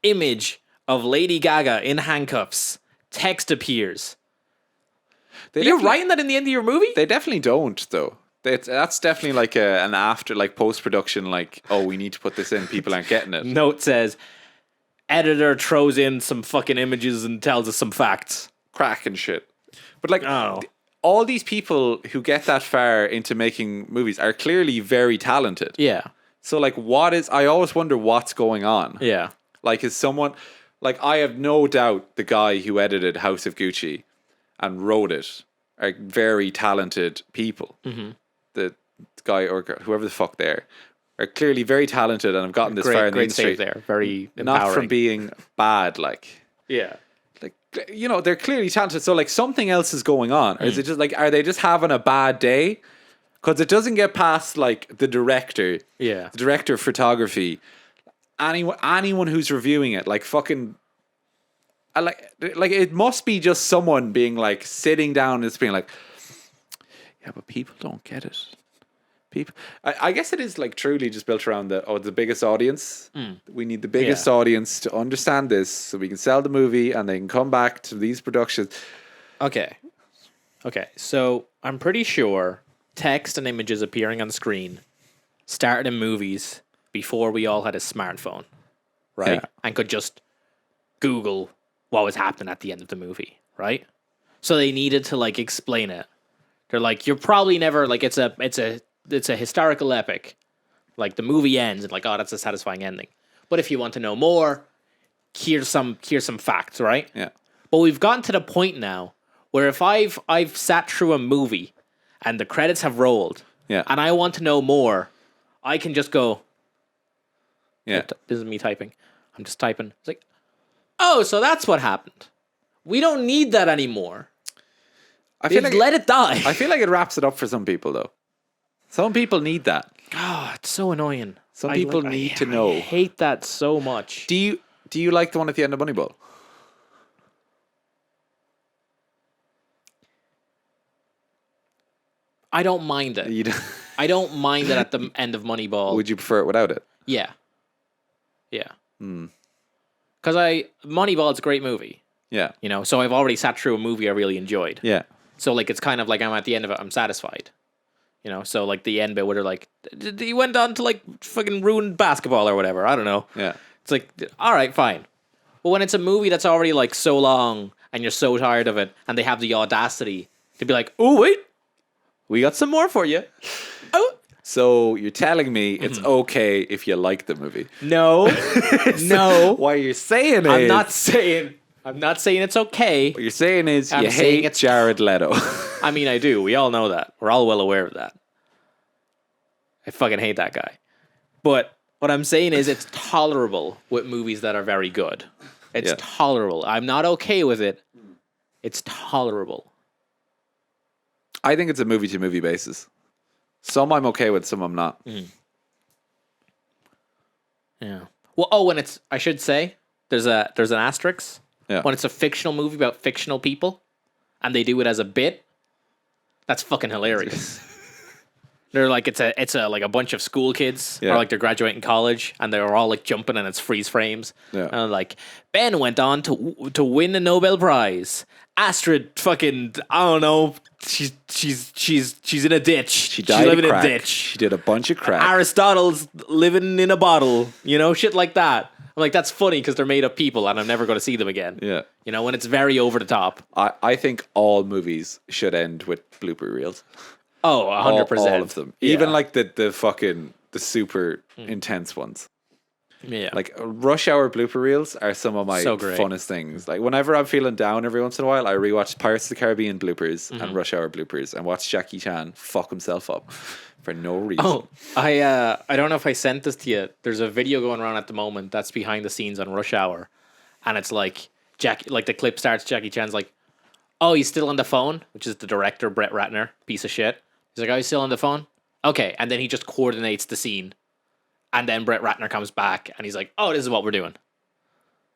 Image of Lady Gaga in handcuffs. Text appears. Are you writing that in the end of your movie? They definitely don't, though. That's definitely like an after, like post-production, like, oh, we need to put this in. People aren't getting it. Note says, editor throws in some fucking images and tells us some facts. Crack and shit. But like, all these people who get that far into making movies are clearly very talented. Yeah. So like, I always wonder what's going on. Yeah. Like, is someone, like, I have no doubt the guy who edited House of Gucci and wrote it are very talented people. Mm-hmm. The guy or whoever the fuck they are clearly very talented and have gotten this far in the industry. Save there. Very empowering. Not from being bad, like. Yeah. Like, you know, they're clearly talented. So, like, something else is going on. Or is it just, like, are they just having a bad day? Because it doesn't get past, like, the director. Yeah. The director of photography. Anyone who's reviewing it, like, fucking... like it must be just someone being, like, sitting down and just being like, yeah, but people don't get it. People, I guess it is like truly just built around the biggest audience. We need the biggest audience to understand this so we can sell the movie and they can come back to these productions. Okay. So I'm pretty sure text and images appearing on screen started in movies before we all had a smartphone. right? Yeah. And could just Google what was happening at the end of the movie, right? So they needed to like explain it. They're like, you're probably never like it's a historical epic. Like the movie ends and like, oh, that's a satisfying ending. But if you want to know more, here's some facts, right? Yeah. But we've gotten to the point now where if I've sat through a movie and the credits have rolled, Yeah. and I want to know more, I can just go. Yeah. This is me typing. I'm just typing. It's like, oh, so that's what happened. We don't need that anymore. I feel like let it die. I feel like it wraps it up for some people, though. Some people need that. God, it's so annoying. Some people need to know. I hate that so much. Do you like the one at the end of Moneyball? I don't mind it. I don't mind it at the end of Moneyball. Would you prefer it without it? Yeah. Yeah. Because Moneyball is a great movie. Yeah. You know, so I've already sat through a movie I really enjoyed. Yeah. So like it's kind of like I'm at the end of it, I'm satisfied. You know, so like the end bit where they're like, he went on to like fucking ruin basketball or whatever. I don't know. Yeah. It's like, all right, fine. But when it's a movie that's already like so long and you're so tired of it, and they have the audacity to be like, oh wait, we got some more for you. Oh. So you're telling me it's okay if you like the movie? No, no. What you're saying is I'm not saying it's okay. What you're saying is I'm you saying hate it's Jared Leto. I mean, I do. We all know that. We're all well aware of that. I fucking hate that guy. But what I'm saying is it's tolerable with movies that are very good. It's tolerable. I'm not okay with it. It's tolerable. I think it's a movie to movie basis. Some I'm okay with, some I'm not. Yeah. Well, when it's, I should say, there's an asterisk. Yeah. When it's a fictional movie about fictional people, and they do it as a bit, that's fucking hilarious. They're like it's a like a bunch of school kids, or like they're graduating college, and they're all like jumping, and it's freeze frames. Yeah. And like Ben went on to win the Nobel Prize. Astrid fucking I don't know. She's in a ditch. She died She's living of crack. in a ditch. She did a bunch of crack. Aristotle's living in a bottle. You know, shit like that. I'm like, that's funny because they're made up people, and I'm never going to see them again. Yeah. You know, when it's very over the top. I think all movies should end with blooper reels. Oh, 100%. All of them. Yeah. Even like the super intense ones. Yeah. Like Rush Hour blooper reels are some of my funnest things. Like whenever I'm feeling down every once in a while, I rewatch Pirates of the Caribbean bloopers and Rush Hour bloopers and watch Jackie Chan fuck himself up for no reason. Oh, I don't know if I sent this to you. There's a video going around at the moment that's behind the scenes on Rush Hour, and it's like the clip starts. Jackie Chan's like, "Oh, he's still on the phone," which is the director Brett Ratner, piece of shit. He's like, "Oh, he's still on the phone." Okay, and then he just coordinates the scene, and then Brett Ratner comes back and he's like, "Oh, this is what we're doing."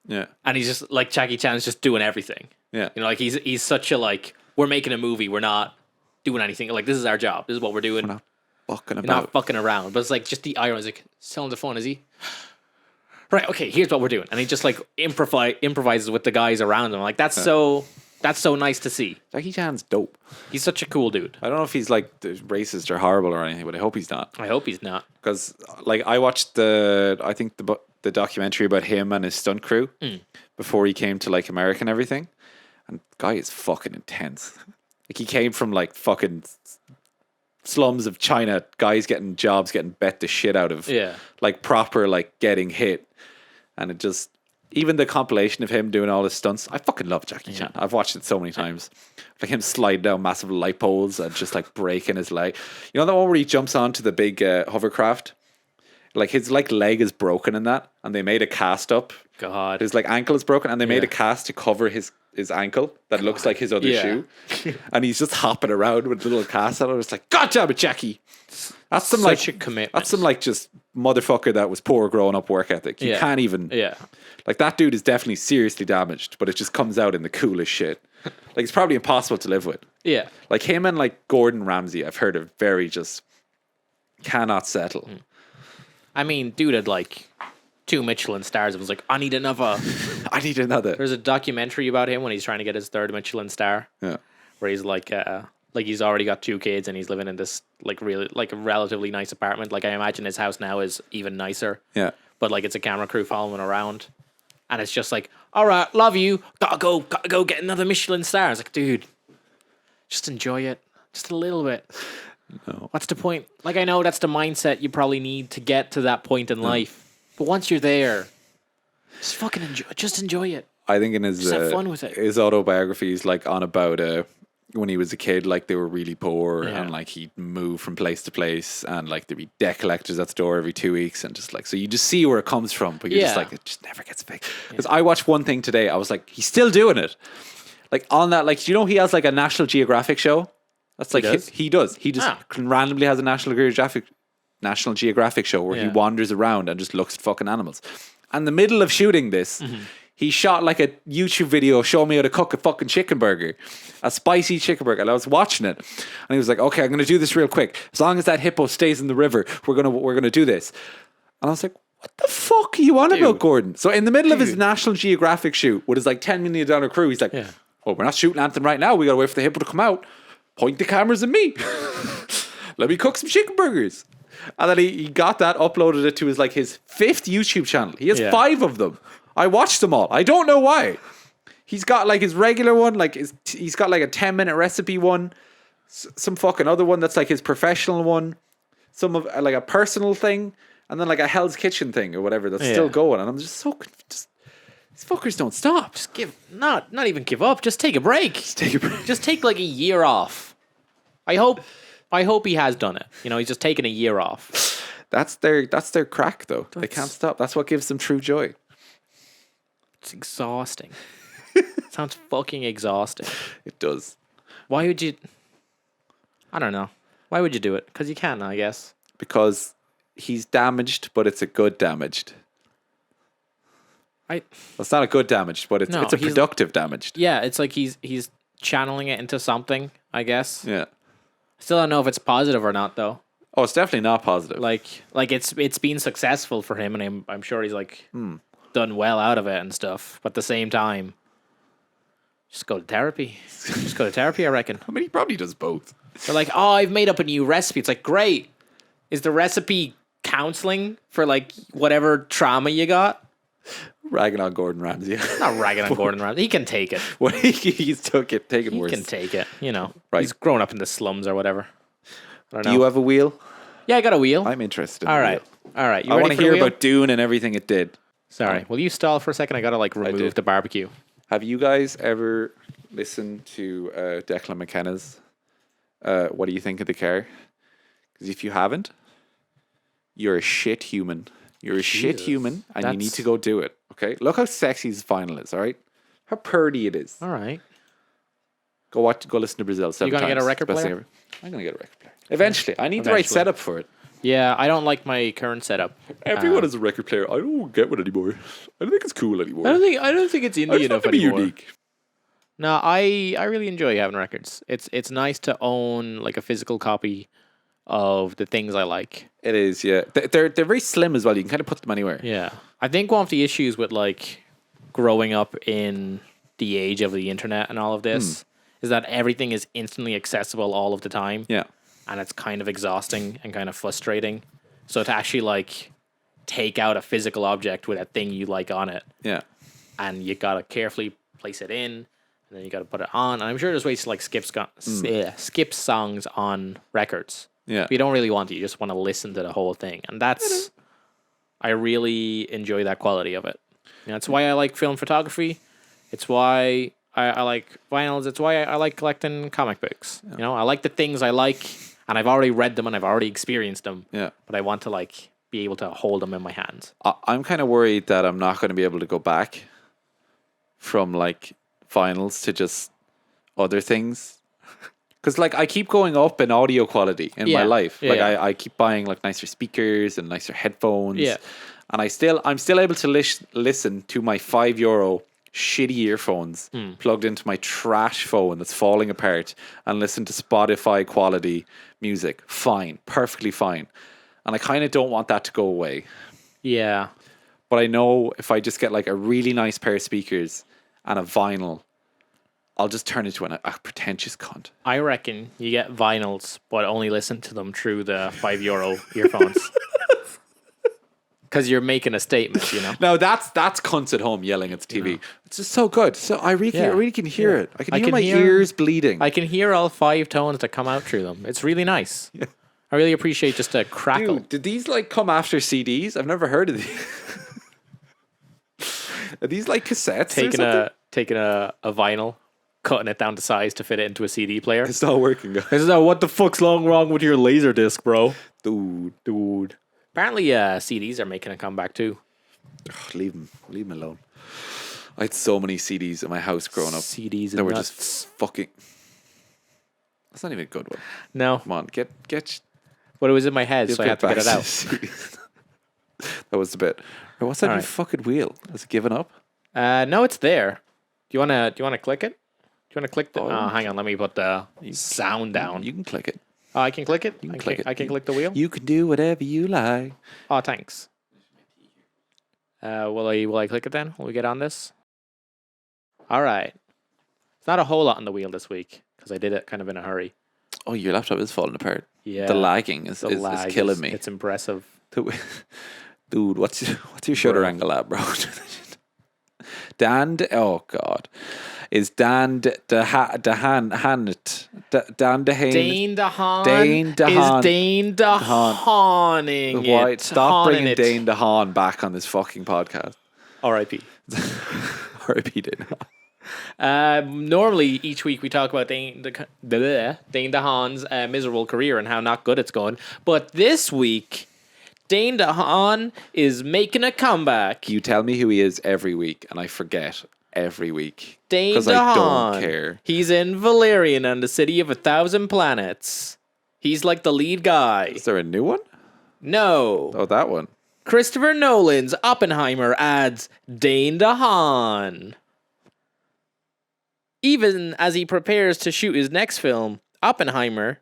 Yeah, and he's just like Jackie Chan's just doing everything. Yeah, you know, like he's such a like we're making a movie, we're not doing anything. Like this is our job. This is what we're doing. We're not fucking about. Not fucking around. But it's like just the irony. Is like, still on the phone, is he? Right, okay, here's what we're doing. And he just like improvises with the guys around him. Like that's so nice to see. Jackie Chan's dope. He's such a cool dude. I don't know if he's like racist or horrible or anything, but I hope he's not. I hope he's not. Because like I watched the documentary about him and his stunt crew before he came to like America and everything. And the guy is fucking intense. Like he came from like fucking slums of China, guys getting jobs, getting bet the shit out of. Yeah. Like proper like getting hit. And it just, even the compilation of him doing all his stunts, I fucking love Jackie Chan. I've watched it so many times. Like him sliding down massive light poles and just like breaking his leg. You know that one where he jumps onto the big hovercraft? Like his like leg is broken in that, and they made a cast up. God. His like ankle is broken, and they made a cast to cover his ankle that looks like his other shoe. And he's just hopping around with a little cast on it. It's like, God damn it, Jackie. That's some such like a commitment. That's some like just motherfucker that was poor growing up work ethic. You can't even like that dude is definitely seriously damaged, but it just comes out in the coolest shit. Like it's probably impossible to live with. Yeah. Like him and like Gordon Ramsay, I've heard are very just cannot settle. I mean, dude had like 2 Michelin stars. It was like, I need another. I need another. There's a documentary about him when he's trying to get his 3rd Michelin star. Yeah. Where he's like he's already got 2 kids and he's living in this like really like a relatively nice apartment. Like I imagine his house now is even nicer. Yeah. but like it's a camera crew following around, and it's just like, all right, love you, gotta go get another Michelin star. It's like, dude, just enjoy it, just a little bit. No. What's the point? Like, I know that's the mindset you probably need to get to that point in life, but once you're there, just fucking enjoy it. I think in his have fun with it. His autobiography is like on about when he was a kid, like they were really poor and like he'd move from place to place and like there'd be debt collectors at the door every 2 weeks and just like, so you just see where it comes from, but you're just like, it just never gets fixed. Because I watched one thing today, I was like, he's still doing it. Like on that, like, do you know he has like a National Geographic show? That's like he does. He just randomly has a National Geographic show where he wanders around and just looks at fucking animals. And in the middle of shooting this, he shot like a YouTube video showing me how to cook a fucking chicken burger, a spicy chicken burger. And I was watching it, and he was like, "Okay, I'm going to do this real quick. As long as that hippo stays in the river, we're gonna do this." And I was like, "What the fuck are you on about, Gordon?" So in the middle of his National Geographic shoot with his like $10 million crew, he's like, "Well, we're not shooting anything right now. We got to wait for the hippo to come out. Point the cameras at me. Let me cook some chicken burgers." And then he got that, uploaded it to his 5th YouTube channel. He has 5 of them. I watched them all. I don't know why. He's got like his regular one, he's got like a 10-minute recipe one, some fucking other one that's like his professional one, some of like a personal thing, and then like a Hell's Kitchen thing or whatever that's still going. And I'm just so confused. These fuckers don't stop. Just not even give up. Just take a break. Just take like a year off. I hope he has done it. You know, he's just taken a year off. That's their crack though. They can't stop. That's what gives them true joy. It's exhausting. Sounds fucking exhausting. It does. Why would you? I don't know. Why would you do it? Because you can, I guess. Because he's damaged, but it's a good damaged. It's not a good damaged, but it's a productive damaged. Yeah, it's like he's channeling it into something, I guess. Yeah. Still don't know if it's positive or not, though. Oh, it's definitely not positive. Like it's been successful for him, and I'm sure he's done well out of it and stuff. But at the same time, just go to therapy. Just go to therapy, I reckon. I mean, he probably does both. They're like, oh, I've made up a new recipe. It's like, great. Is the recipe counseling for like whatever trauma you got? Ragging on Gordon Ramsay. Not ragging on Gordon Ramsay. He can take it. Well, he's taken worse. He can take it, you know. Right. He's grown up in the slums or whatever. I don't know. Do you have a wheel? Yeah, I got a wheel. I'm interested in All the right. wheel. All right. I want to hear about Dune and everything it did. Sorry. Will you stall for a second? I got to remove the barbecue. Have you guys ever listened to Declan McKenna's What Do You Think of the Car? Because if you haven't, you're a shit human. You're a shit human, and you need to go do it. Okay? Look how sexy his final is, all right? How purdy it is. All right. Go listen to Brazil 7 times. You're going to get a record player? I'm going to get a record player. Eventually. I need the right setup for it. Yeah, I don't like my current setup. Everyone has a record player. I don't get one anymore. I don't think it's cool anymore. I don't think it's indie enough anymore. Unique. No, I really enjoy having records. It's nice to own like a physical copy of the things I like. It is, yeah. They're very slim as well. You can kind of put them anywhere. Yeah. I think one of the issues with like growing up in the age of the internet and all of this is that everything is instantly accessible all of the time. Yeah. And it's kind of exhausting and kind of frustrating. So to actually like take out a physical object with a thing you like on it. Yeah. And you gotta carefully place it in, and then you gotta put it on. And I'm sure there's ways to like skip songs on records. Yeah. But you don't really want to. You just want to listen to the whole thing. And I really enjoy that quality of it. You know, it's why I like film photography. It's why I like vinyls. It's why I like collecting comic books. Yeah. You know, I like the things I like, and I've already read them and I've already experienced them. Yeah. But I want to like be able to hold them in my hands. I'm kind of worried that I'm not going to be able to go back from like vinyls to just other things. Because like I keep going up in audio quality in my life. Like I keep buying like nicer speakers and nicer headphones. Yeah. And I'm still able to listen to my €5 shitty earphones plugged into my trash phone that's falling apart and listen to Spotify quality music. Fine. Perfectly fine. And I kind of don't want that to go away. Yeah. But I know if I just get like a really nice pair of speakers and a vinyl, I'll just turn into a pretentious cunt. I reckon you get vinyls, but only listen to them through the €5 earphones. because you're making a statement, you know. No, that's cunts at home yelling at the TV. It's just so good. So I really can hear it. I can hear ears bleeding. I can hear all 5 tones that come out through them. It's really nice. Yeah. I really appreciate just a crackle. Dude, did these like come after CDs? I've never heard of these. Are these like cassettes? Taking a vinyl, cutting it down to size to fit it into a CD player. It's not working, guys. What the fuck's wrong with your laser disc, bro? Dude. Apparently, CDs are making a comeback too. Ugh, leave them alone. I had so many CDs in my house growing up. CDs that were just fucking. That's not even a good one. No, come on, get. But it was in my head, so I had to get it out. That was the bit. What's that new fucking wheel? Has it given up? No, it's there. Do you wanna click it? Do you wanna click the? Oh, hang on. Let me put the sound down. You can click it. Oh, I can click it. You can click it. I can click the wheel. You can do whatever you like. Oh, thanks. Will I click it then? Will we get on this? All right. It's not a whole lot on the wheel this week because I did it kind of in a hurry. Oh, your laptop is falling apart. Yeah. The lagging is killing me. It's impressive. Dude, what's your shutter angle at, bro? Oh God. Is Dan DeHaan Dane DeHaaning it. Stop bringing Dane DeHaan back on this fucking podcast. R.I.P. R.I.P. Dane. Normally, each week we talk about Dane DeHaan's miserable career and how not good it's going. But this week, Dane DeHaan is making a comeback. You tell me who he is every week, and I forget every week. Dane DeHaan. I don't care. He's in Valerian and the City of 1,000 Planets. He's like the lead guy. Is there a new one? No. Oh, that one. Christopher Nolan's Oppenheimer adds Dane DeHaan. Even as he prepares to shoot his next film, Oppenheimer,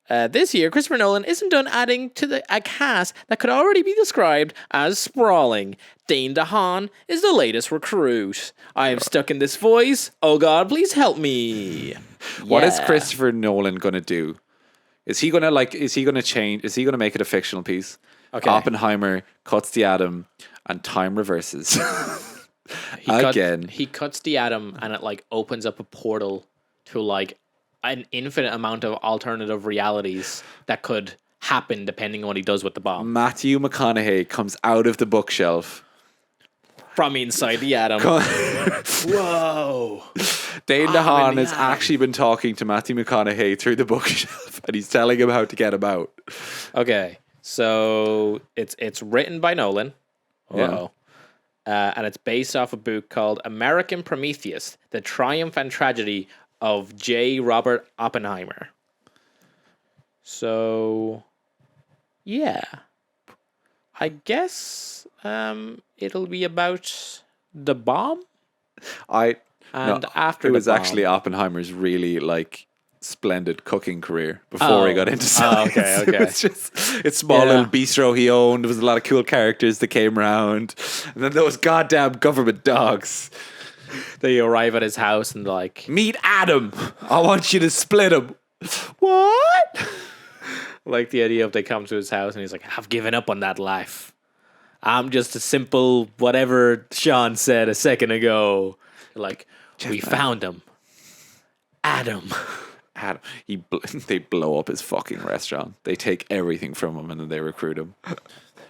this year, Christopher Nolan isn't done adding to a cast that could already be described as sprawling. Dane DeHaan is the latest recruit. I am stuck in this voice. Oh God, please help me. What is Christopher Nolan gonna do? Is he gonna change? Is he gonna make it a fictional piece? Okay. Oppenheimer cuts the atom and time reverses. He cuts the atom and it like opens up a portal to like an infinite amount of alternative realities that could happen depending on what he does with the bomb. Matthew McConaughey comes out of the bookshelf from inside the atom. Whoa. Dane DeHaan has actually been talking to Matthew McConaughey through the bookshelf and he's telling him how to get him out. Okay. So it's written by Nolan. Yeah. And it's based off a book called American Prometheus, The Triumph and Tragedy of J. Robert Oppenheimer. So, yeah. I guess it'll be about the bomb. After it was the bomb. Actually Oppenheimer's really like splendid cooking career before he got into science. Okay. It's small little bistro he owned. There was a lot of cool characters that came around, and then those goddamn government dogs. They arrive at his house and like, meet Adam. I want you to split him. What? Like the idea of they come to his house and he's like, I've given up on that life. I'm just a simple whatever Sean said a second ago. Like, we found him. Adam. They blow up his fucking restaurant. They take everything from him and then they recruit him.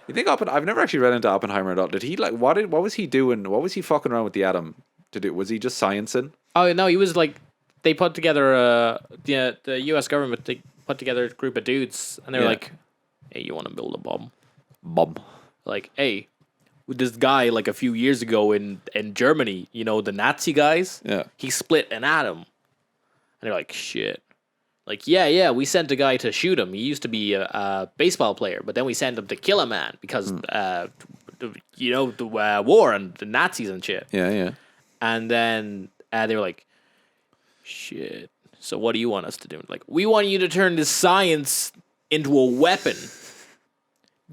You think I've never actually read into Oppenheimer at all. Did he like what was he doing? What was he fucking around with the atom to do? Was he just sciencing? Oh no, he was like they put together the US government, they put together a group of dudes and they were like, hey, you want to build a bomb? Like, hey, with this guy like a few years ago in Germany, you know, the Nazi guys? Yeah. He split an atom. And they're like, shit. Like, yeah, we sent a guy to shoot him. He used to be a baseball player, but then we sent him to kill a man because, the war and the Nazis and shit. Yeah. And then they were like, shit. So what do you want us to do? Like, we want you to turn this science into a weapon.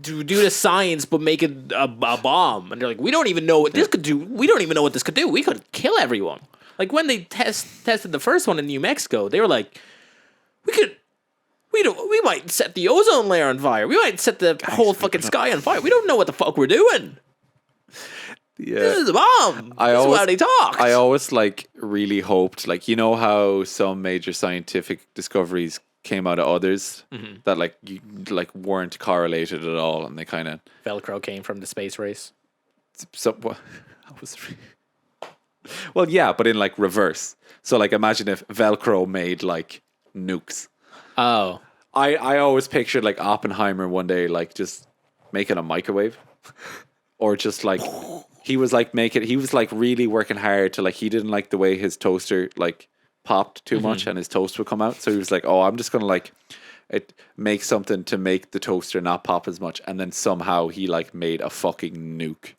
Do the science, but make it a bomb. And they're like, we don't even know what this could do. We don't even know what this could do. We could kill everyone. Like when they tested the first one in New Mexico, they were like, we We might set the ozone layer on fire. We might set the whole fucking sky on fire. We don't know what the fuck we're doing. Yeah. This is a bomb. This is how they talk. I always like really hoped, like, you know how some major scientific discoveries came out of others that like weren't correlated at all, and they kind of Velcro came from the space race. Well, yeah, but in like reverse. So like imagine if Velcro made like nukes. Oh. I always pictured like Oppenheimer one day like just making a microwave, or just like he was like really working hard to, like, he didn't like the way his toaster like popped too much and his toast would come out, so he was like, oh, I'm just gonna like make something to make the toaster not pop as much, and then somehow he like made a fucking nuke.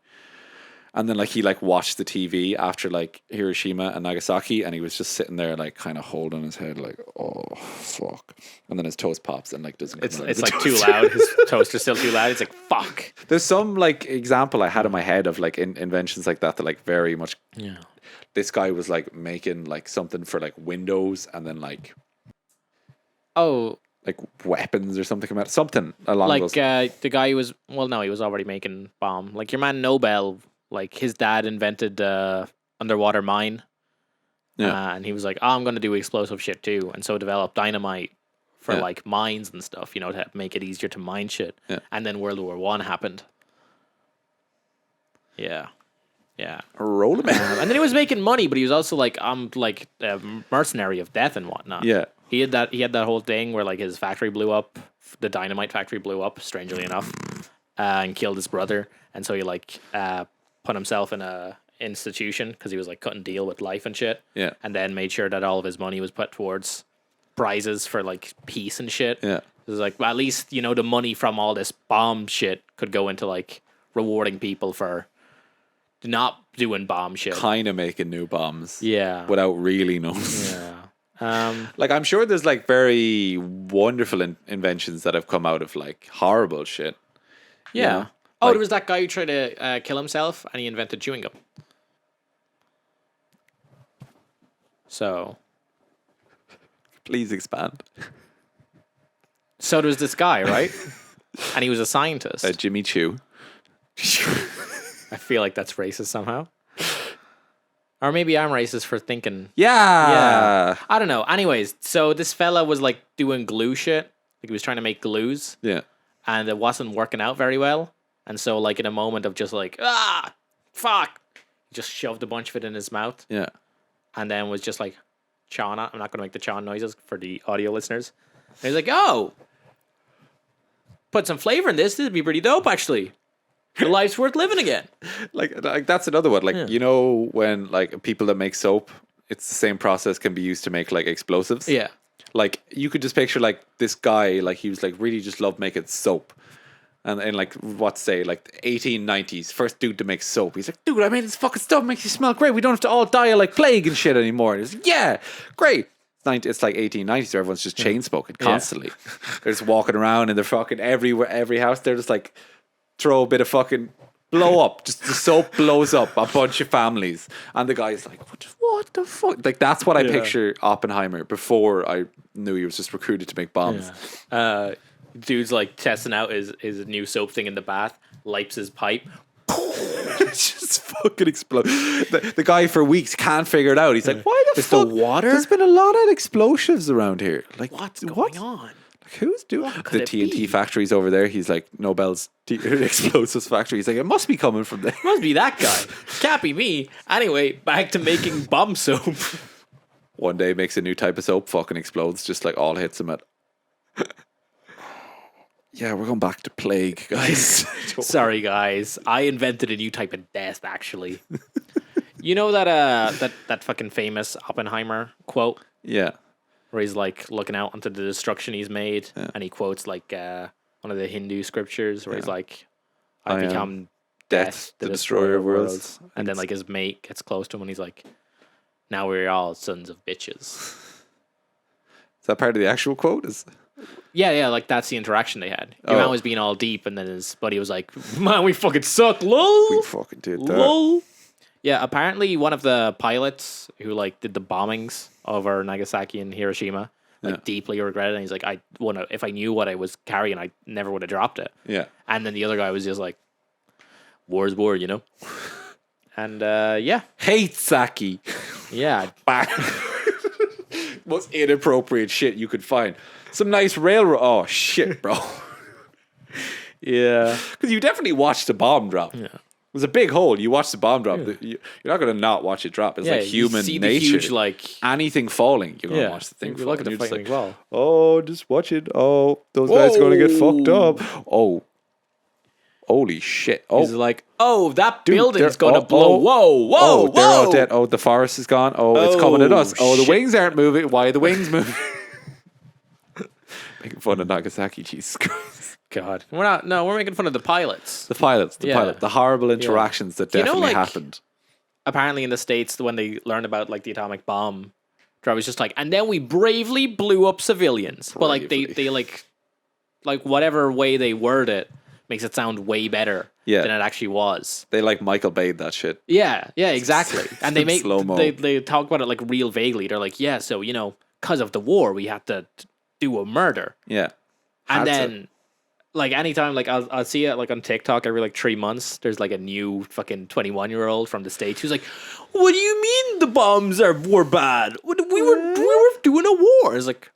And then like he like watched the TV after like Hiroshima and Nagasaki, and he was just sitting there like kind of holding his head like, oh fuck. And then his toast pops and like doesn't. It's like too loud. His toaster's still too loud. It's like fuck. There's some like example I had in my head of like inventions like that like very much. Yeah. This guy was like making like something for like Windows, and then like like weapons or something come out, something along like those. the guy who was he was already making bomb. Like your man Nobel. Like his dad invented underwater mine, and he was like, "Oh, I'm going to do explosive shit too," and so developed dynamite for like mines and stuff, you know, to make it easier to mine shit. Yeah. And then World War I happened. Yeah, Roll him and then he was making money, but he was also like, I'm like a mercenary of death and whatnot. Yeah, he had that whole thing where like his factory blew up, the dynamite factory blew up, strangely enough, and killed his brother, and so he like put himself in a institution because he was like couldn't deal with life and shit. Yeah. And then made sure that all of his money was put towards prizes for like peace and shit. Yeah. It was like, well, at least, you know, the money from all this bomb shit could go into like rewarding people for not doing bomb shit. kind of making new bombs. Yeah. Without really knowing. Yeah. Like, I'm sure there's like very wonderful inventions that have come out of like horrible shit. Yeah. You know? Oh, Like- there was that guy who tried to kill himself, and he invented chewing gum. So Please expand. there was this guy, right? And he was a scientist. Jimmy Chew. I feel like that's racist somehow. Or maybe I'm racist for thinking. Yeah. I don't know. Anyways, so this fella was like doing glue shit. Like he was trying to make glues, Yeah. and it wasn't working out very well. And so, like, in a moment of just like, fuck, he just shoved a bunch of it in his mouth, Yeah. and then was just like, chawing it. I'm not going to make the chaw noises for the audio listeners. And he's like, oh, put some flavor in this. This would be pretty dope, actually. The life's worth living again. Like that's another one. Like, you know, when like people that make soap, it's the same process can be used to make like explosives. Yeah. Like you could just picture like this guy, like he was like really just loved making soap. And in like what say like the 1890s, first dude to make soap. He's like, dude, I made this fucking stuff, makes you smell great. We don't have to all die of like plague and shit anymore. And he's like, yeah, great. It's like 1890s, so everyone's just chain smoking constantly. They're just walking around and they're fucking everywhere, every house. They're just like throw a bit of fucking blow up. Just the soap blows up a bunch of families, and the guy's like, what the fuck? Like that's what I picture Oppenheimer before I knew he was just recruited to make bombs. Yeah. Dude's like testing out his new soap thing in the bath, lights his pipe. Just fucking explode. The guy for weeks can't figure it out. He's like, why the Is fuck? the water? There's been a lot of explosives around here. Like, What's going on? Like, who's doing could the it TNT be? factories over there? He's like, Nobel's explosives factory. He's like, it must be coming from there. Must be that guy. Can't be me. Anyway, back to making bomb soap. One day makes a new type of soap, fucking explodes, just like all hits him at. Yeah, we're going back to plague, guys. Sorry, guys. I invented a new type of death, actually. You know that fucking famous Oppenheimer quote? Yeah. Where he's like looking out onto the destruction he's made, and he quotes like one of the Hindu scriptures where he's like, I become death, the destroyer of worlds. And then like his mate gets close to him and he's like, now we're all sons of bitches. Is that part of the actual quote? Yeah, like that's the interaction they had. Your man was being all deep, and then his buddy was like, man, we fucking suck, lol. We fucking did that. Lol. Yeah, apparently one of the pilots who like did the bombings over Nagasaki and Hiroshima like deeply regret it. And he's like, if I knew what I was carrying, I never would have dropped it. Yeah. And then the other guy was just like, war is war, you know? And yeah. Hate Saki. Yeah. Most inappropriate shit you could find. Some nice railroad. Oh, shit, bro. Yeah. Because you definitely watched the bomb drop. Yeah. It was a big hole. You watch the bomb drop. Yeah. You're not going to not watch it drop. It's like human you see nature. The huge, like, anything falling, you're going to watch the thing fall. Look at the fighting like, well. Oh, just watch it. Oh, those guys are going to get fucked up. Oh. Holy shit. Oh. He's like, oh, that building's going to blow. Whoa. They're all dead. Oh, the forest is gone. Oh, it's coming at us. Oh, the wings aren't moving. Why are the wings moving? Making fun of Nagasaki, Jesus Christ. God. We're making fun of the pilots. The pilot. The horrible interactions that definitely happened. Apparently in the States, when they learned about like the atomic bomb, I was just like, and then we bravely blew up civilians. But like they like whatever way they word it makes it sound way better than it actually was. They like Michael Bay'd that shit. Yeah, exactly. And they make slow-mo. They talk about it like real vaguely. They're like, yeah, so because of the war, we had to do a murder. Yeah. And then like anytime like I'll see it like on TikTok every like 3 months, there's like a new fucking 21-year-old from the States who's like, what do you mean the bombs were bad? We were doing a war. It's like,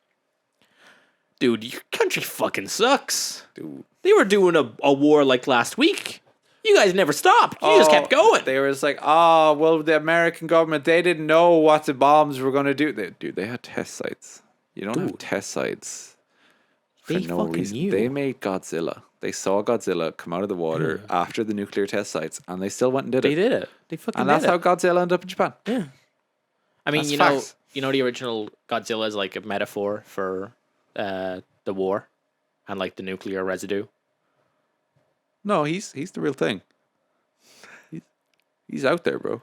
dude, your country fucking sucks. Dude. They were doing a war like last week. You guys never stopped. You just kept going. They were just like, well, the American government, they didn't know what the bombs were going to do. They had test sites. You don't have test sites for no reason. Knew. They made Godzilla. They saw Godzilla come out of the water after the nuclear test sites, and they still went and did it. They did it. They fucking did it. And that's how Godzilla ended up in Japan. Yeah. I mean, that's you know the original Godzilla is like a metaphor for the war and like the nuclear residue. No, he's the real thing. He's out there, bro.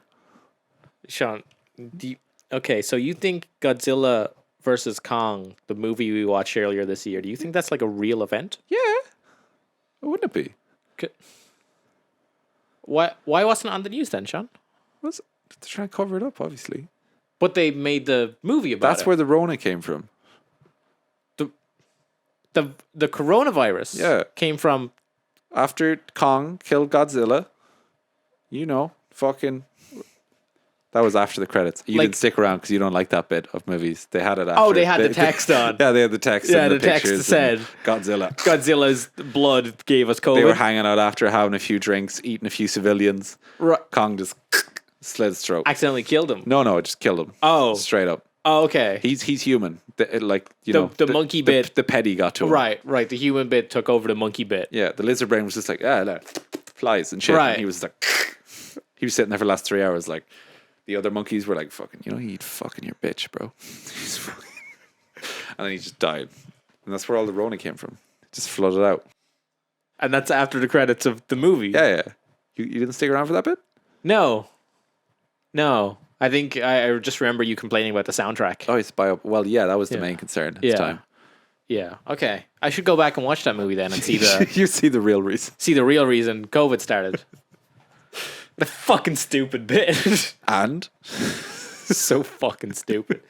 Sean, okay, so you think Godzilla versus Kong, the movie we watched earlier this year, do you think that's like a real event? Yeah. Wouldn't it be? Why wasn't it on the news then, Sean? They're trying to cover it up, obviously. But they made the movie about it. That's where the Rona came from. The coronavirus came from... After Kong killed Godzilla, fucking... That was after the credits. You didn't stick around because you don't like that bit of movies. They had it after. Oh, they had the text on. Yeah, they had the text. Yeah, and the text said Godzilla. Godzilla's blood gave us COVID. They were hanging out after having a few drinks, eating a few civilians. Kong just slit his throat. Accidentally killed him. No, it just killed him. Oh, straight up. Oh, okay. He's human. The monkey bit. The petty got to him. Right. The human bit took over the monkey bit. Yeah, the lizard brain was just like, flies and shit. Right. And he was like, he was sitting there for the last 3 hours like, the other monkeys were like, fucking, he'd fucking your bitch, bro. And then he just died. And that's where all the Rona came from. It just flooded out. And that's after the credits of the movie. Yeah. You didn't stick around for that bit? No. I think I just remember you complaining about the soundtrack. Oh, it's well, yeah, that was the main concern at the time. Yeah. Okay. I should go back and watch that movie then and see the... You see the real reason. See the real reason COVID started. The fucking stupid bit. And? So fucking stupid.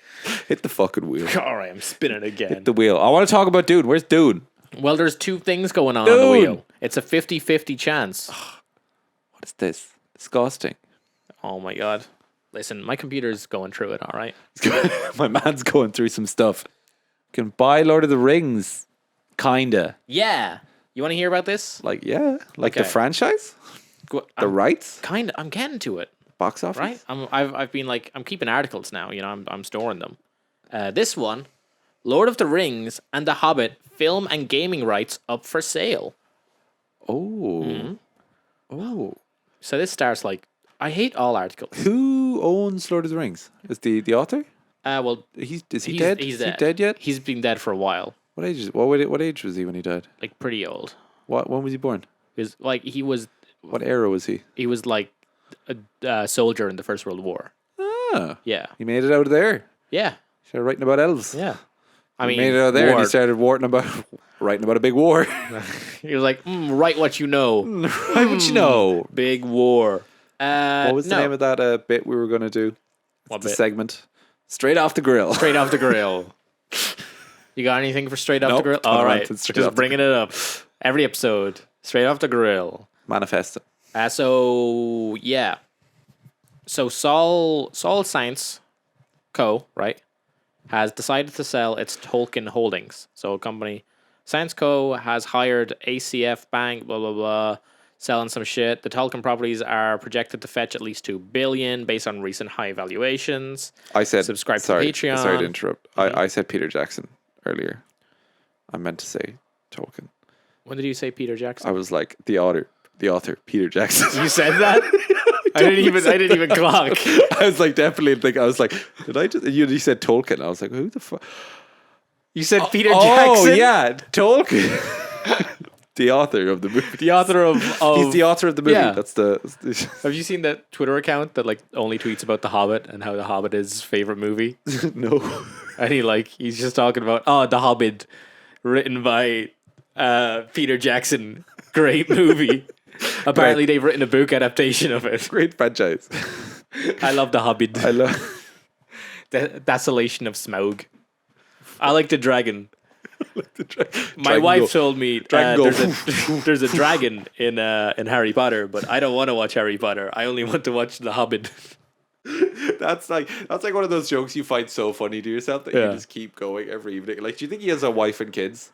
Hit the fucking wheel. All right, I'm spinning again. Hit the wheel. I want to talk about Dune. Where's Dune? Well, there's two things going on the wheel. It's a 50-50 chance. What is this? Disgusting. Oh my God. Listen, my computer's going through it, all right? My man's going through some stuff. You can buy Lord of the Rings. Kinda. Yeah. You want to hear about this? Like the franchise? The rights? Kind of. I'm getting to it. Box office? Right? I've been like, I'm keeping articles now, I'm storing them. This one, Lord of the Rings and The Hobbit film and gaming rights up for sale. Oh. Mm-hmm. Oh. So this starts like, I hate all articles. Who owns Lord of the Rings? Is the author? Well, is he dead? He's is he dead yet? He's been dead for a while. What age was he when he died? Like pretty old. When was he born? He was. What era was he? He was like a soldier in the First World War. Ah. Yeah. He made it out of there. Yeah. Started writing about elves. Yeah. He made it out of there and he started writing about a big war. He was like, write what you know. Write what you know. Big war. What was the name of that bit we were going to do? What the bit? Segment. Straight off the grill. Straight off the grill. You got anything for straight off Nope, the grill? don't All want right, it straight just off the bringing it up every episode. Straight off the grill. Manifest it. So Sol Science Co. right has decided to sell its Tolkien holdings. So a company, Science Co. has hired ACF Bank, blah blah blah, selling some shit. The Tolkien properties are projected to fetch at least $2 billion based on recent high valuations. I said subscribe sorry, to Patreon. Sorry to interrupt. I said Peter Jackson earlier. I meant to say Tolkien. When did you say Peter Jackson? I was like the author, Peter Jackson. You said that? I didn't even clock. I was like definitely think I was like, did I just you said Tolkien? I was like, who the fuck? You said Peter Jackson? Oh yeah, Tolkien. The author of the movie. The author of He's the author of the movie. Yeah. That's the Have you seen that Twitter account that like only tweets about The Hobbit and how The Hobbit is his favorite movie? No. And he's just talking about The Hobbit, written by Peter Jackson, great movie. Apparently they've written a book adaptation of it. Great franchise. I love The Hobbit. I love The Desolation of Smaug. I like the dragon. My Dragon wife go. told me there's a dragon in Harry Potter, but I don't want to watch Harry Potter. I only want to watch The Hobbit. That's like one of those jokes you find so funny to yourself that you just keep going every evening. Like, do you think he has a wife and kids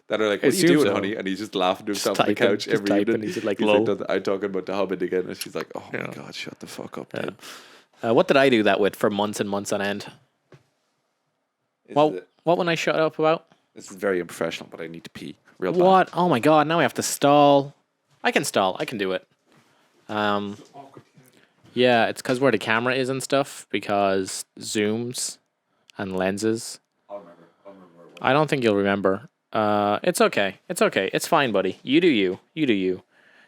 that are like, "What are you doing, honey?" And he's just laughing to himself on the couch every evening. He's like, "Lol." I'm talking about The Hobbit again, and she's like, "Oh my god, shut the fuck up, dude." What did I do that with for months and months on end? What when I shut up about? This is very unprofessional, but I need to pee real bad. What? Oh my god! Now I have to stall. I can stall. I can do it. Yeah, it's because where the camera is and stuff. Because zooms and lenses. I'll remember. I don't think you'll remember. It's okay. It's okay. It's fine, buddy. You do you. You do you.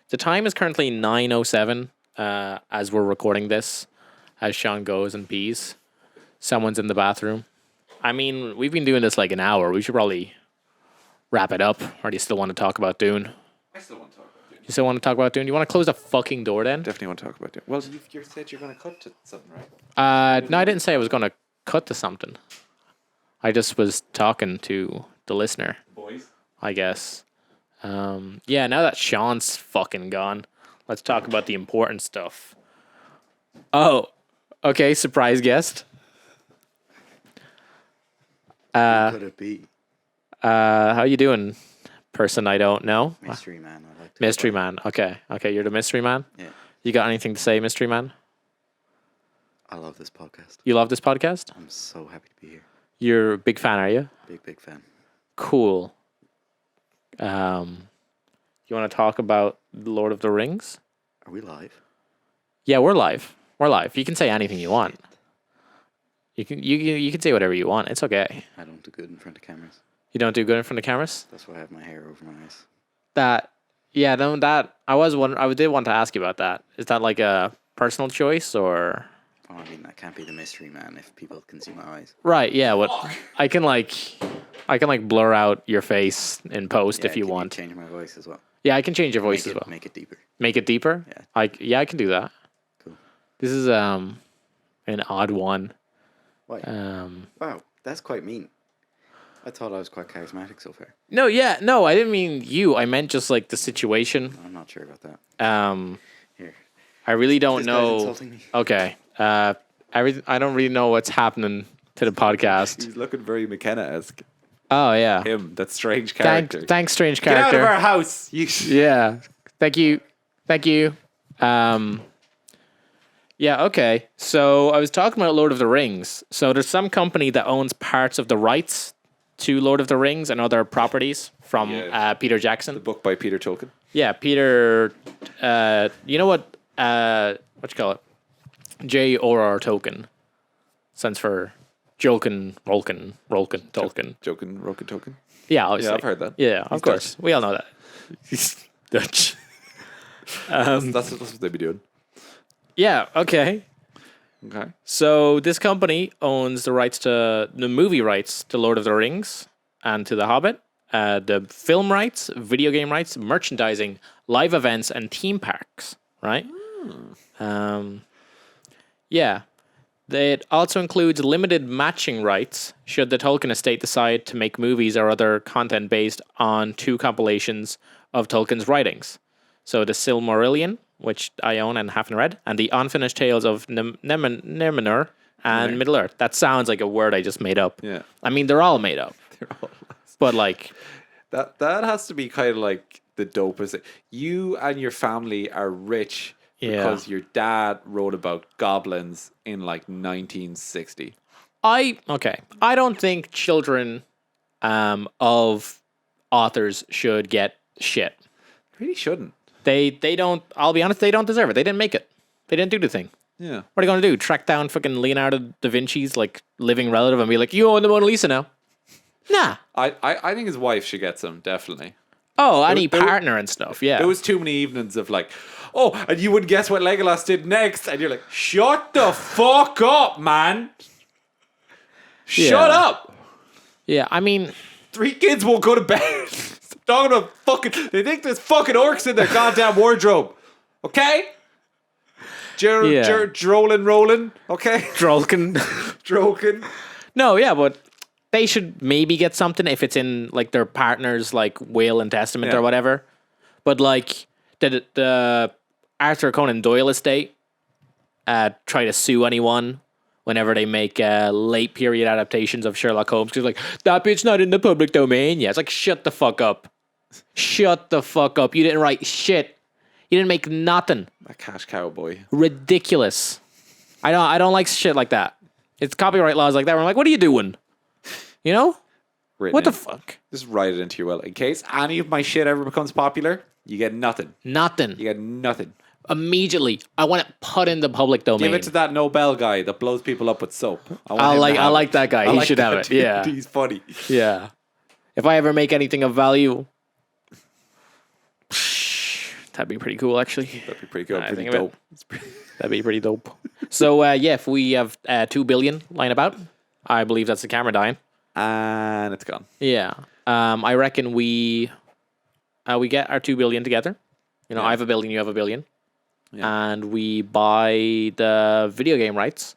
The time is currently 9:07. As we're recording this, as Sean goes and pees. Someone's in the bathroom. I mean, we've been doing this like an hour. We should probably wrap it up. Or do you still want to talk about Dune? I still want to talk about Dune. You still want to talk about Dune? You want to close the fucking door then? Definitely want to talk about Dune. Well, you said you're going to cut to something, right? No, I didn't say I was going to cut to something. I just was talking to the listener. Boys. I guess. Yeah, now that Sean's fucking gone, let's talk about the important stuff. Oh, okay, surprise guest. Who could it be? How you doing, person I don't know? Mystery man. I like to Mystery man. Okay, you're the mystery man. Yeah. You got anything to say, mystery man? I love this podcast. You love this podcast? I'm so happy to be here. You're a big fan, are you? Big fan. Cool. You want to talk about Lord of the Rings? Are we live? Yeah, we're live. We're live. You can say anything you want. You can say whatever you want. It's okay. I don't do good in front of cameras. You don't do good in front of cameras? That's why I have my hair over my eyes. That I did want to ask you about that. Is that like a personal choice or? Oh, I mean, I can't be the mystery man if people can see my eyes. Right. Yeah. What I can blur out your face in post if you can want. Change my voice as well. Yeah, I can change your voice as well. Make it deeper. Make it deeper. Yeah. I can do that. Cool. This is an odd one. Why? Wow, that's quite mean. I thought I was quite charismatic so far. No, I didn't mean you. I meant just like the situation. I'm not sure about that. Here. I really don't This know. guy's insulting me. Okay. I don't really know what's happening to the podcast. He's looking very McKenna-esque. Oh yeah. Him, that strange character. Thanks, strange Get character. out of our house. Yeah. Thank you. Yeah, okay. So I was talking about Lord of the Rings. So there's some company that owns parts of the rights to Lord of the Rings and other properties from Peter Jackson. The book by Peter Tolkien. Yeah, Peter. You know what? What you call it? J.R.R. Tolkien stands for Jolkin, Rolkin, Tolkien. Joking, Roken Tolkien. Yeah, obviously. Yeah, I've heard that. Yeah, of He's course. Dutch. We all know that. He's Dutch. That's what they'd be doing. Yeah. Okay. Okay. So this company owns the movie rights to Lord of the Rings and to The Hobbit, the film rights, video game rights, merchandising, live events, and theme parks. Right. Yeah. It also includes limited matching rights should the Tolkien estate decide to make movies or other content based on 2 compilations of Tolkien's writings. So the Silmarillion, which I own and haven't read, and the Unfinished Tales of Numenor and Middle Earth. That sounds like a word I just made up. Yeah. I mean, they're all made up. They're all But like... That has to be kind of like the dopest thing. You and your family are rich because your dad wrote about goblins in like 1960. I don't think children of authors should get shit. Really shouldn't. They don't, I'll be honest, they don't deserve it. They didn't make it. They didn't do the thing. Yeah. What are they going to do? Track down fucking Leonardo da Vinci's like living relative and be like, you own the Mona Lisa now? Nah. I think his wife should get some, definitely. Oh, any partner and stuff, yeah. There was too many evenings of like, oh, and you wouldn't guess what Legolas did next. And you're like, shut the fuck up, man. Shut up. Yeah, I mean... 3 kids won't go to bed. Stop talking about fucking... They think there's fucking orcs in their goddamn wardrobe. Okay? Rolling, okay? Drolkin. No, yeah, but they should maybe get something if it's in like their partner's like will and testament or whatever. But like the Arthur Conan Doyle estate try to sue anyone whenever they make late period adaptations of Sherlock Holmes because like that bit's not in the public domain. Yeah, it's like shut the fuck up. Shut the fuck up. You didn't write shit. You didn't make nothing. A cash cowboy. Ridiculous. I don't like shit like that. It's copyright laws like that where I'm like, what are you doing? You know? What the fuck? Just write it into your will. In case any of my shit ever becomes popular, you get nothing. Nothing. You get nothing. Immediately. I want it put in the public domain. Give it to that Nobel guy that blows people up with soap. I like that guy. He should have it. Dude. Yeah. He's funny. Yeah. If I ever make anything of value, that'd be pretty cool, actually. That'd be pretty good. I Pretty think of dope. That'd be pretty dope. So, if we have 2 billion lying about, I believe that's the camera dying. And it's gone. Yeah. I reckon we get our 2 billion together. You know, I have $1 billion, you have $1 billion. Yeah. And we buy the video game rights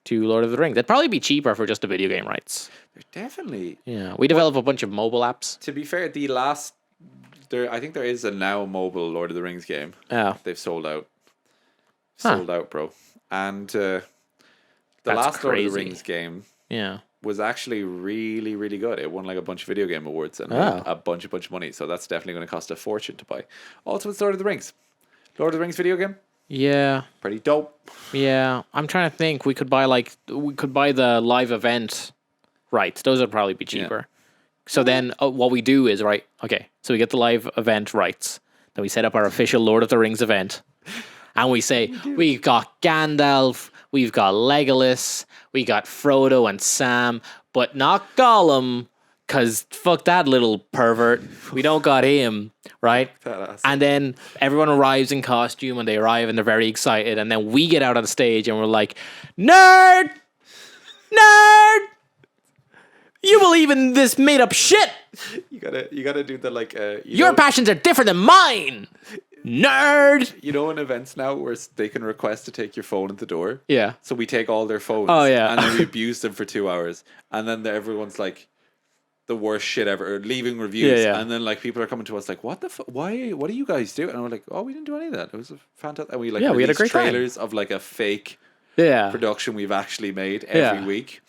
to Lord of the Rings. It'd probably be cheaper for just the video game rights. They're definitely. Yeah. We develop a bunch of mobile apps. To be fair, I think there is a now mobile Lord of the Rings game. Oh. They've sold out. Sold out, bro. And the last Lord of the Rings game was actually really, really good. It won like a bunch of video game awards and a bunch of money. So that's definitely going to cost a fortune to buy. Also, it's Lord of the Rings. Lord of the Rings video game? Yeah. Pretty dope. Yeah. I'm trying to think. We could buy the live event rights. Those would probably be cheaper. Yeah. So then what we do is, right, okay, so we get the live event rights. Then we set up our official Lord of the Rings event. And we say, we've got Gandalf, we've got Legolas, we got Frodo and Sam, but not Gollum, because fuck that little pervert. We don't got him, right? And then everyone arrives in costume and they arrive and they're very excited. And then we get out on the stage and we're like, nerd! Nerd! You believe in this made up shit! You gotta do the like... Your passions are different than mine! Nerd! You know in events now where they can request to take your phone at the door? Yeah. So we take all their phones. Oh, yeah. And then we abuse them for 2 hours. And then everyone's like, the worst shit ever, or leaving reviews. Yeah. And then like people are coming to us like, what the fuck? Why? What do you guys do? And we're like, oh, we didn't do any of that. It was a fantastic... And we like we had a great trailers of like a fake production we've actually made every week.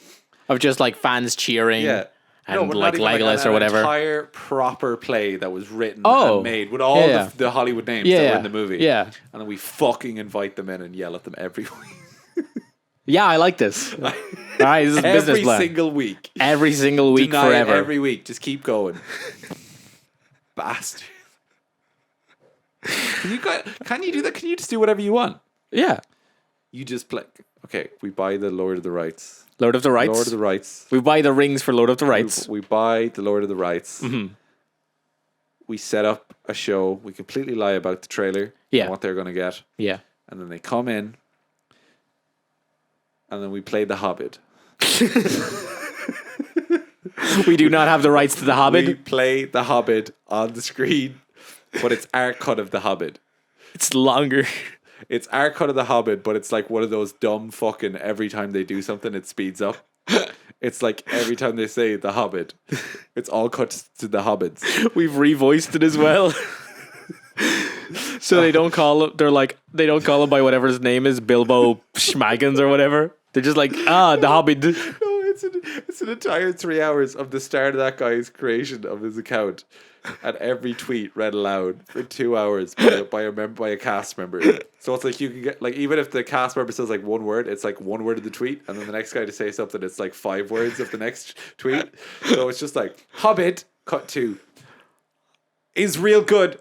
Of just like fans cheering. Yeah. And like Legolas or whatever. An entire proper play that was written and made with all the Hollywood names that were in the movie. Yeah. And then we fucking invite them in and yell at them every week. Yeah, I like this. All right, this is a business plan. Every single week. Every single week Deny forever. Every week. Just keep going. Bastard. Can you do that? Can you just do whatever you want? Yeah. You just play. Okay, we buy the Lord of the Rights. Lord of the Rights? Lord of the Rights. We buy the rings for Lord of the Rights. We buy the Lord of the Rights. Mm-hmm. We set up a show. We completely lie about the trailer. And what they're going to get. Yeah. And then they come in. And then we play The Hobbit. We do not have the rights to The Hobbit. We play The Hobbit on the screen. But it's our cut of The Hobbit. It's longer. It's our cut of The Hobbit, but it's like one of those dumb fucking every time they do something, it speeds up. It's like every time they say The Hobbit, it's all cut to The Hobbits. We've revoiced it as well. So they don't call him. They don't call him by whatever his name is, Bilbo Schmaggins or whatever. They're just like, The Hobbit. No, it's an entire 3 hours of the start of that guy's creation of his account, and every tweet read aloud for 2 hours by a cast member. So it's like you can get like, even if the cast member says like one word, it's like one word of the tweet, and then the next guy to say something, it's like 5 words of the next tweet. So it's just like Hobbit cut to is real good.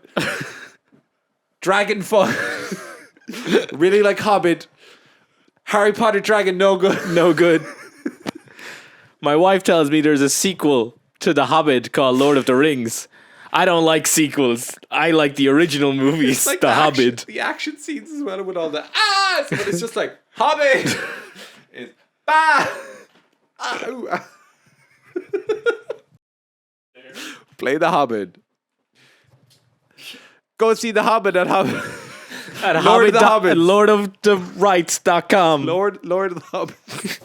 Dragon fun. Really like Hobbit. Harry Potter dragon no good. No good. My wife tells me there's a sequel to The Hobbit called Lord of the Rings. I don't like sequels. I like the original movies, like The Hobbit. The action scenes as well with all the but it's just like Hobbit is Play The Hobbit. Go see The Hobbit at Hobbit. At Lord of the Hobbits. lordoftherights.com. Lord of the Hobbit.